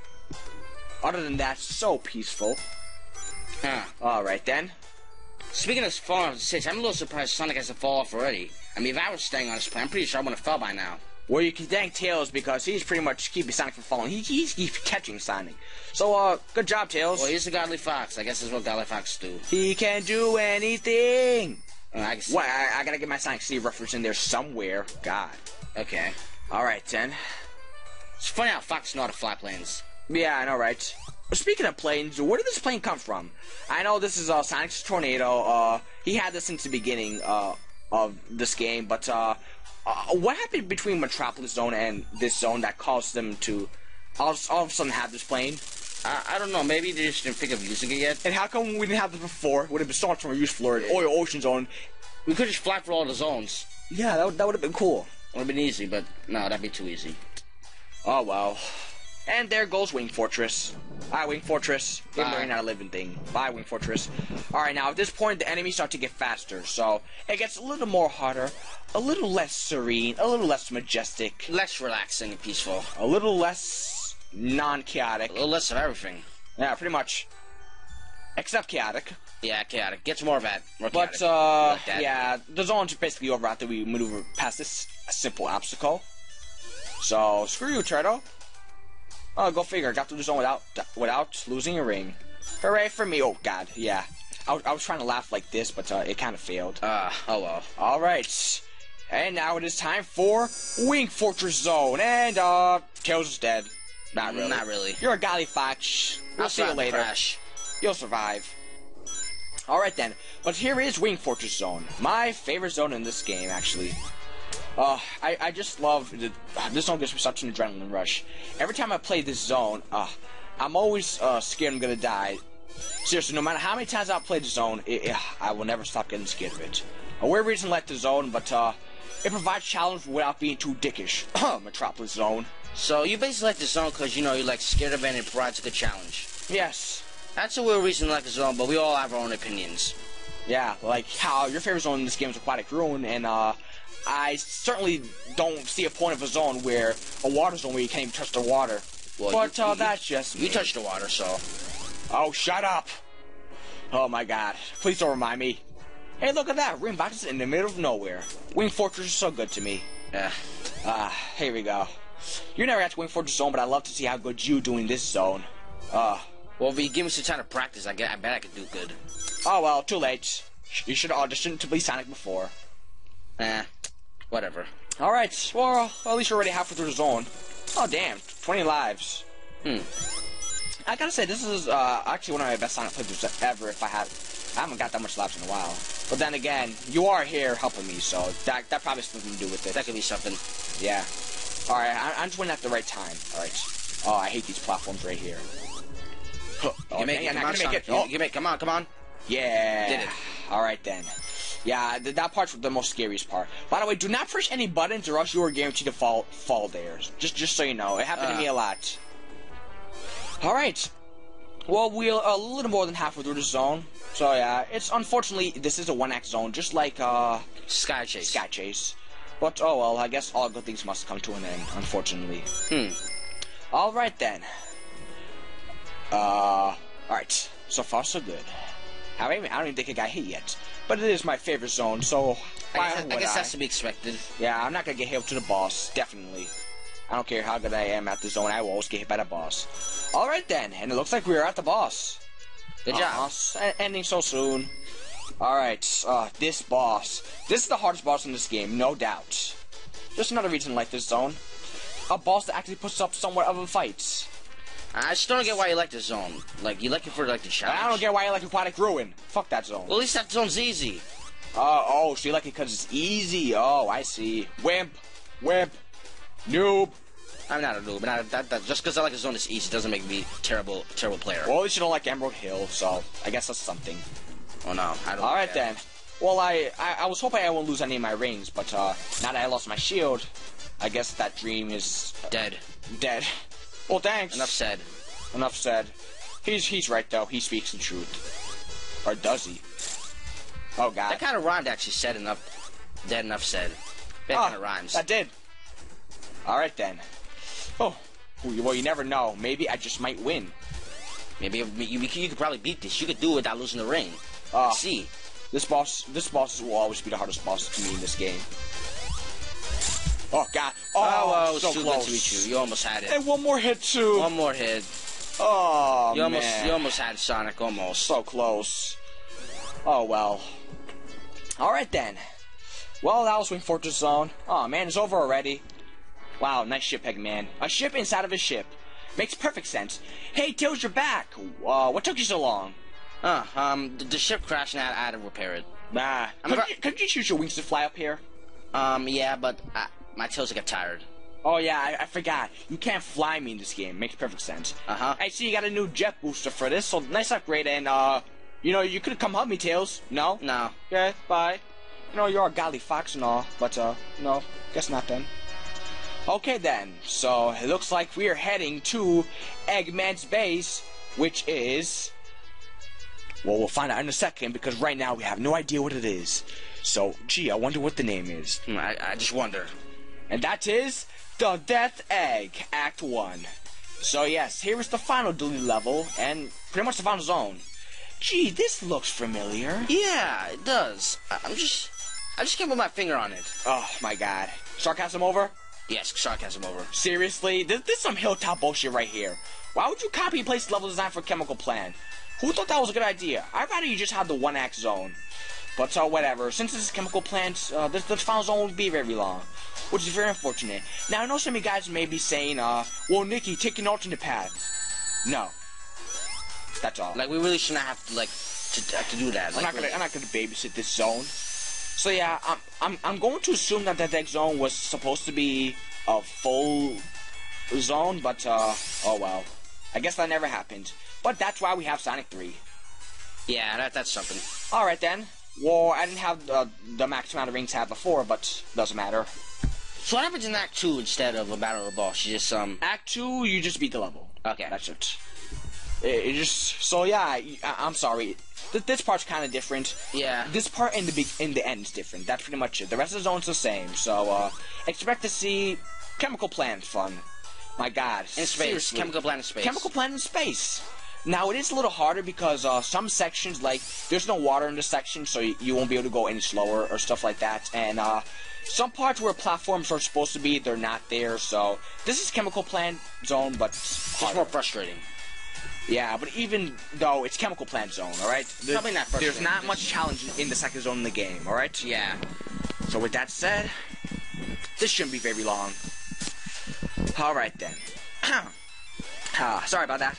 Other than that, so peaceful. Alright then. Speaking of falling off the stage, I'm a little surprised Sonic hasn't fallen off already. I mean, if I was staying on his plane, I'm pretty sure I would have fell by now. Well, you can thank Tails because he's pretty much keeping Sonic from falling. He's catching Sonic. So, good job, Tails. Well, he's a godly fox. I guess that's what godly fox do. He can do anything. I can see. What? I gotta get my Sonic City reference in there somewhere. God. Okay. Alright, then. It's funny how Fox know how to fly planes. Yeah, I know, right? Well, speaking of planes, where did this plane come from? I know this is Sonic's Tornado. He had this since the beginning of this game, but what happened between Metropolis Zone and this zone that caused them to all of a sudden have this plane? I don't know. Maybe they just didn't think of using it yet. And how come we didn't have this before? Would have been so much more useful for Oil Ocean Zone. We could just fly for all the zones. Yeah, that would have been cool. It would have been easy, but no, that'd be too easy. Oh, well. And there goes Wing Fortress. Bye, Wing Fortress. You're not a living thing. Bye, Wing Fortress. Alright, now at this point, the enemies start to get faster, so it gets a little more harder, a little less serene, a little less majestic. Less relaxing and peaceful. A little less non-chaotic. A little less of everything. Yeah, pretty much. Except chaotic. Yeah, chaotic. Gets more of that. More but, chaotic. Like yeah, the zone's basically over after we maneuver past this simple obstacle. So, screw you, Turtle. Oh, go figure. I got through the zone without losing a ring. Hooray for me. Oh, God. Yeah. I was trying to laugh like this, but it kind of failed. Oh, well. Alright. And now it is time for Wing Fortress Zone. And, Tails is dead. Not really. Not really. You're a golly fox. We'll see you later. Crash. You'll survive. Alright then. But here is Wing Fortress Zone. My favorite zone in this game, actually. I just love this zone gives me such an adrenaline rush. Every time I play this zone, I'm always scared I'm gonna die. Seriously, no matter how many times I play the zone, I will never stop getting scared of it. A weird reason like the zone, but it provides challenge without being too dickish. Metropolis Zone. So you basically like the zone because you know you're like scared of it and it provides a good challenge. Yes. That's a weird reason to like the zone, but we all have our own opinions. Yeah, like how your favorite zone in this game is Aquatic Ruin, and I certainly don't see a point of a zone where a water zone where you can't even touch the water. Well, but that's just you touch the water, so. Oh, shut up! Oh my God! Please don't remind me. Hey, look at that! Ring box is in the middle of nowhere. Wing Fortress is so good to me. Yeah. Here we go. You never got to Wing Fortress Zone, but I love to see how good you do in this zone. Well, if you give me some time to practice, I bet I could do good. Oh well, too late. You should audition to be Sonic before. Whatever. Alright, well, at least you're already halfway through the zone. Oh, damn. 20 lives. I gotta say, this is actually one of my best Sonic playthroughs ever I haven't got that much lives in a while. But then again, you are here helping me, so that probably has something to do with it. That could be something. Yeah. Alright, I'm just winning at the right time. Alright. Oh, I hate these platforms right here. You make it. Come on, Sonic. You make it. Come on. Yeah. Did it. Alright then. Yeah, that part's the most scariest part. By the way, do not push any buttons or else you are guaranteed to fall there. Just so you know. It happened to me a lot. Alright. Well, we're a little more than halfway through the zone. So yeah, unfortunately this is a one-act zone, just like Sky Chase. Sky Chase. But oh well, I guess all good things must come to an end, unfortunately. Alright then. Alright. So far so good. I don't even think I got hit yet. But it is my favorite zone, so I guess that's to be expected. Yeah, I'm not gonna get hit up to the boss, definitely. I don't care how good I am at the zone, I will always get hit by the boss. Alright then, and it looks like we're at the boss. Good job. Ending so soon. Alright, this boss. This is the hardest boss in this game, no doubt. Just another reason to like this zone. A boss that actually puts up somewhat of a fight. I still don't get why you like this zone. Like, you like it for, like, the challenge. I don't get why you like Aquatic Ruin. Fuck that zone. Well, at least that zone's easy. Oh, so you like it because it's easy. Oh, I see. Wimp. Noob. I'm not a noob. Just because I like a zone that's easy doesn't make me a terrible player. Well, at least you don't like Emerald Hill, so I guess that's something. Oh, no. I don't Alright, then. Well, I was hoping I won't lose any of my rings, but now that I lost my shield, I guess that dream is... Dead. Well, thanks. Enough said. He's right, though. He speaks the truth. Or does he? Oh, God. That kind of rhymed, actually. Said enough. Dead enough said. That kind of rhymes. That did. Alright, then. Oh. Well, you never know. Maybe I just might win. Maybe you could probably beat this. You could do it without losing the ring. Let's see. This boss will always be the hardest boss to me in this game. Oh god. Oh, so too close. good to reach you. You almost had it. And one more hit too. One more hit. Oh, You man. almost had Sonic, almost. So close. Oh well. Alright then. Well, that was Wing Fortress Zone. Oh man, it's over already. Wow, nice ship, Eggman. A ship inside of a ship. Makes perfect sense. Hey, Tails, you're back. What took you so long? The ship crashed and I had to repair it. Couldn't you use your wings to fly up here? Yeah, but my tails get tired. Oh yeah, I forgot. You can't fly me in this game. Makes perfect sense. I see you got a new jet booster for this, so nice upgrade. And you know, you could come help me, Tails. No? No. Okay, bye. You know, you're a golly fox and all, but no, guess not then. Okay then, so it looks like we are heading to Eggman's base, which is... Well, we'll find out in a second, because right now we have no idea what it is. So, gee, I wonder what the name is. I just wonder. And that is the Death Egg, Act 1. So yes, here is the final deleted level, and pretty much the final zone. Gee, this looks familiar. Yeah, it does. I just can't put my finger on it. Oh my god. Sarcasm over? Yes, sarcasm over. Seriously? This is some hilltop bullshit right here. Why would you copy and paste level design for Chemical Plant? Who thought that was a good idea? I'd rather you just have the one-act zone. But whatever. Since this is Chemical Plant, this final zone won't be very long. Which is very unfortunate. Now, I know some of you guys may be saying, well, Nikki, take an alternate path. No. That's all. Like, we really shouldn't have to, to do that. I'm not gonna babysit this zone. So yeah, I'm going to assume that that zone was supposed to be a full zone, but oh well. I guess that never happened. But that's why we have Sonic 3. Yeah, that's something. Alright then. Well, I didn't have the max amount of rings I had before, but doesn't matter. So what happens in Act 2 instead of a battle of the boss? You just Act 2, you just beat the level. Okay. That's it. It just... So yeah, I'm sorry. This part's kind of different. Yeah. This part in the end is different. That's pretty much it. The rest of the zone's the same. So expect to see Chemical Plant fun. My God. In space. Seriously. Chemical Plant in space. Chemical Plant in space. Now it is a little harder because some sections, like there's no water in the section, so you won't be able to go any slower or stuff like that. And some parts where platforms are supposed to be, they're not there. So this is Chemical Plant Zone, but it's more frustrating. Yeah, but even though it's Chemical Plant Zone, alright? Probably not frustrating. There's not much challenge in the second zone in the game, alright? Yeah. So with that said, this shouldn't be very long. Alright then. Sorry about that.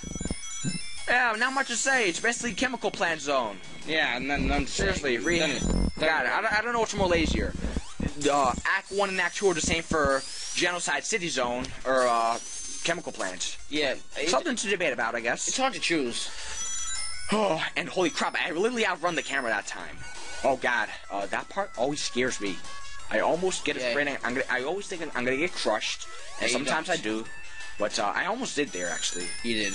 Yeah, not much to say. It's basically Chemical Plant Zone. Yeah, none Seriously, God, I don't know which one more lazier. Act 1 and Act 2 are the same for Genocide City Zone, or Chemical Plant. Yeah. Something to debate about, I guess. It's hard to choose. Oh, and holy crap, I literally outrun the camera that time. Oh god, that part always scares me. I almost get afraid. I always think I'm gonna get crushed, and sometimes I do. But I almost did there, actually. You did.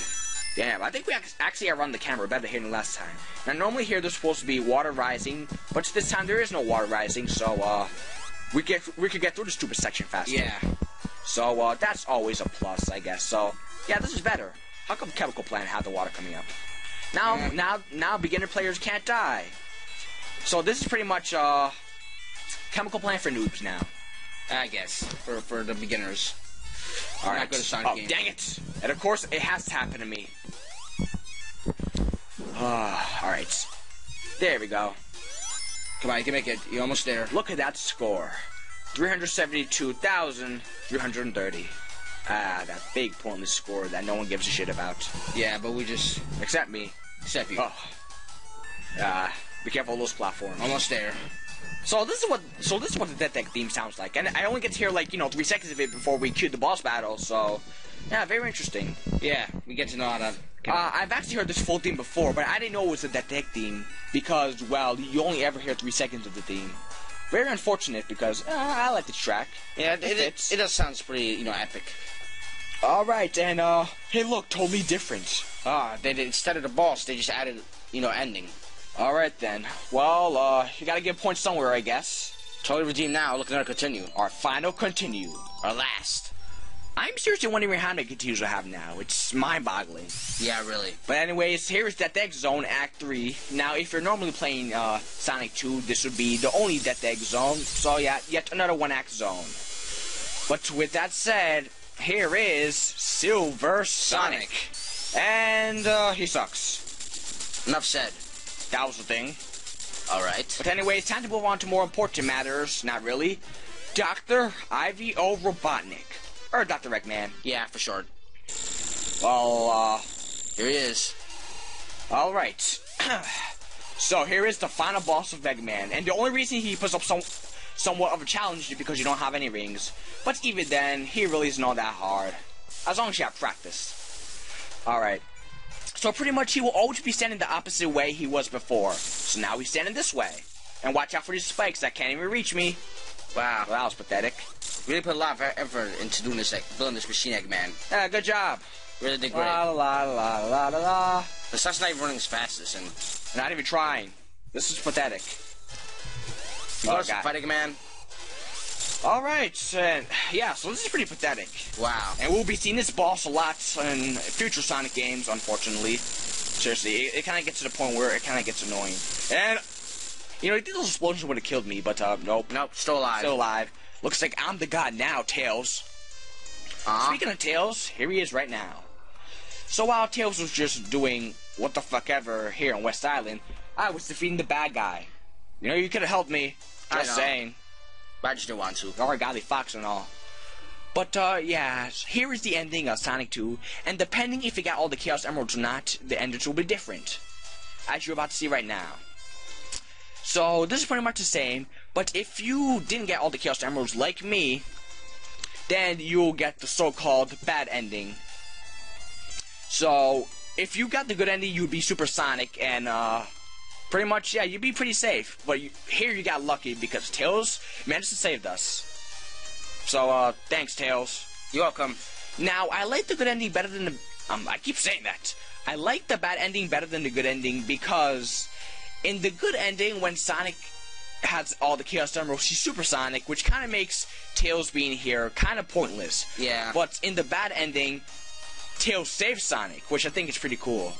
Damn, I think we actually outrun the camera better here than last time. Now, normally here there's supposed to be water rising, but this time there is no water rising, so we could get through this stupid section faster. Yeah. So that's always a plus, I guess. So yeah, this is better. How come Chemical Plant had the water coming up? Now beginner players can't die. So this is pretty much Chemical Plant for noobs now. I guess for the beginners. All right. Oh, dang it! And of course, it has to happen to me. All right. There we go. Come on, you can make it. You're almost there. Look at that score. 372,330. That big pointless score that no one gives a shit about. Yeah, but we just... Except me. Except you. Oh. Be careful of those platforms. Almost there. So this is what the Death Egg theme sounds like, and I only get to hear 3 seconds of it before we cue the boss battle. So, yeah, very interesting. Yeah, we get to know how to. I've actually heard this full theme before, but I didn't know it was the Death Egg theme because, well, you only ever hear 3 seconds of the theme. Very unfortunate because I like the track. Yeah, it does sound pretty, epic. All right, and hey, look, totally different. They did, instead of the boss, they just added, ending. All right then. Well, you gotta give points somewhere, I guess. Totally redeemed now. Looking to continue. Our final continue. Our last. I'm seriously wondering how many continues I have now. It's mind-boggling. Yeah, really. But anyways, here's Death Egg Zone Act 3. Now, if you're normally playing Sonic 2, this would be the only Death Egg Zone. So yeah, yet another one-act zone. But with that said, here is Silver Sonic. And he sucks. Enough said. That was the thing. Alright. But anyways, time to move on to more important matters. Not really. Dr. I.V.O. Robotnik. Or Dr. Eggman. Yeah, for short. Well, here he is. Alright. So here is the final boss of Eggman. And the only reason he puts up somewhat of a challenge is because you don't have any rings. But even then, he really isn't all that hard. As long as you have practice. Alright. So pretty much he will always be standing the opposite way he was before. So now he's standing this way. And watch out for these spikes that can't even reach me. Wow. Well, that was pathetic. Really put a lot of effort into doing this, building this machine, Eggman. Yeah, good job. Really did great. La la la la la la. The sun's not even running as fast as this, and Not even trying. This is pathetic. you want us to fight Eggman? Alright, yeah, so this is pretty pathetic. Wow. And we'll be seeing this boss a lot in future Sonic games, unfortunately. Seriously, it kind of gets to the point where it kind of gets annoying. And, you know, I think those explosions would have killed me, but nope. Nope, still alive. Still alive. Looks like I'm the god now, Tails. Speaking of Tails, here he is right now. So while Tails was just doing what the fuck ever here on West Island, I was defeating the bad guy. You know, you could have helped me. Just saying. But I just didn't want to. Or Golly Fox and all. But, yeah, here is the ending of Sonic 2, and depending if you got all the Chaos Emeralds or not, the endings will be different. As you're about to see right now. So, this is pretty much the same, but if you didn't get all the Chaos Emeralds like me, then you'll get the so-called bad ending. So, if you got the good ending, you'd be Super Sonic, and, pretty much, yeah, you'd be pretty safe. But here you got lucky, because Tails managed to save us. So, thanks, Tails. You're welcome. Now, I like the good ending better than the... I keep saying that. I like the bad ending better than the good ending, because in the good ending, when Sonic has all the Chaos Emeralds, he's Super Sonic, which kind of makes Tails being here kind of pointless. Yeah. But in the bad ending, Tails saves Sonic, which I think is pretty cool.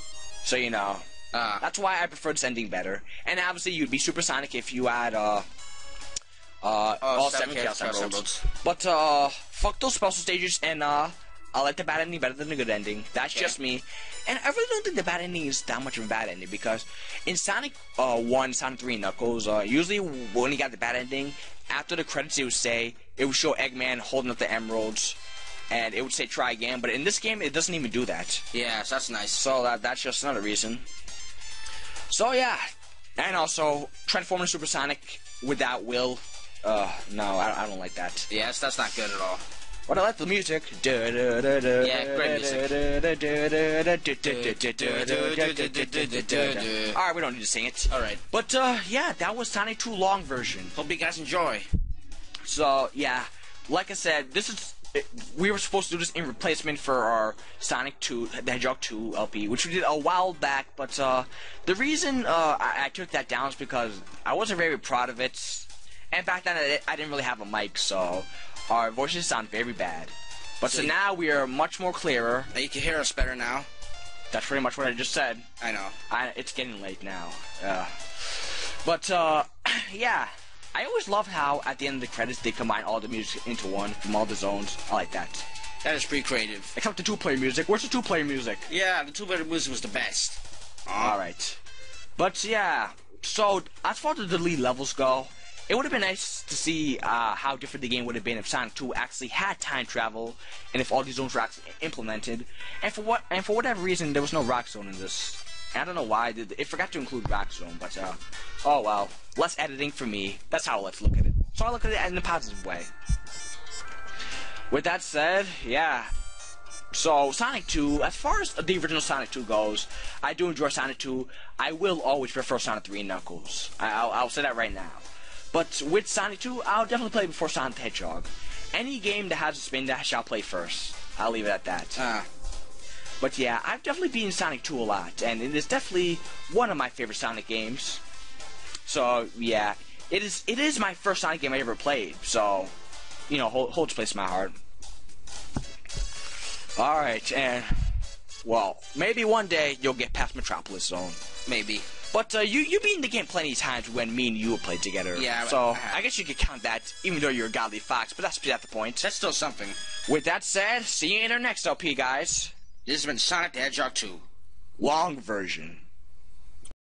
So, you know, that's why I prefer this ending better. And obviously, you'd be Super Sonic if you had, all 7 Chaos Emeralds. But, fuck those special stages, and, I like the bad ending better than the good ending. That's just me. And I really don't think the bad ending is that much of a bad ending, because in Sonic 1, Sonic 3, and Knuckles, usually when you got the bad ending, after the credits it would show Eggman holding up the emeralds, and it would say try again, but in this game it doesn't even do that. Yeah, so that's nice. So that's just another reason. So yeah, and also, transforming Super Sonic without Will, no, I don't like that. Yes, that's not good at all. But I like the music. Yeah, great music. Alright, we don't need to sing it. Alright. But, yeah, that was Sonic 2 long version. Hope you guys enjoy. So, yeah, like I said, we were supposed to do this in replacement for our Sonic 2, the Hedgehog 2 LP, which we did a while back, but, the reason, I took that down is because I wasn't very proud of it. And back then, I didn't really have a mic, so our voices sound very bad. But so now we are much more clearer. Now you can hear us better now. That's pretty much what I just said. I know. It's getting late now. But, yeah. I always love how, at the end of the credits, they combine all the music into one from all the zones. I like that. That is pretty creative. Except the two-player music. Where's the two-player music? Yeah, the two-player music was the best. Alright. But, yeah. So, as far as the lead levels go, it would have been nice to see how different the game would have been if Sonic 2 actually had time travel, and if all these zones were actually implemented. And for whatever reason, there was no Rock Zone in this. And I don't know why. It forgot to include Rock Zone, but oh well. Less editing for me. That's how let's look at it. So I look at it in a positive way. With that said, yeah. So, Sonic 2, as far as the original Sonic 2 goes, I do enjoy Sonic 2. I will always prefer Sonic 3 and Knuckles. I'll say that right now. But with Sonic 2, I'll definitely play before Sonic the Hedgehog. Any game that has a spin dash, I'll play first. I'll leave it at that. But yeah, I've definitely beaten Sonic 2 a lot, and it is definitely one of my favorite Sonic games. So yeah, it is my first Sonic game I ever played. So, you know, holds place in my heart. Alright, and, well, maybe one day you'll get past Metropolis Zone. Maybe. But you beat in the game plenty of times when me and you played together. Yeah, so I guess you could count that, even though you're a godly fox, but that's beside the point. That's still something. With that said, see you in our next LP, guys. This has been Sonic the Hedgehog 2. Long version.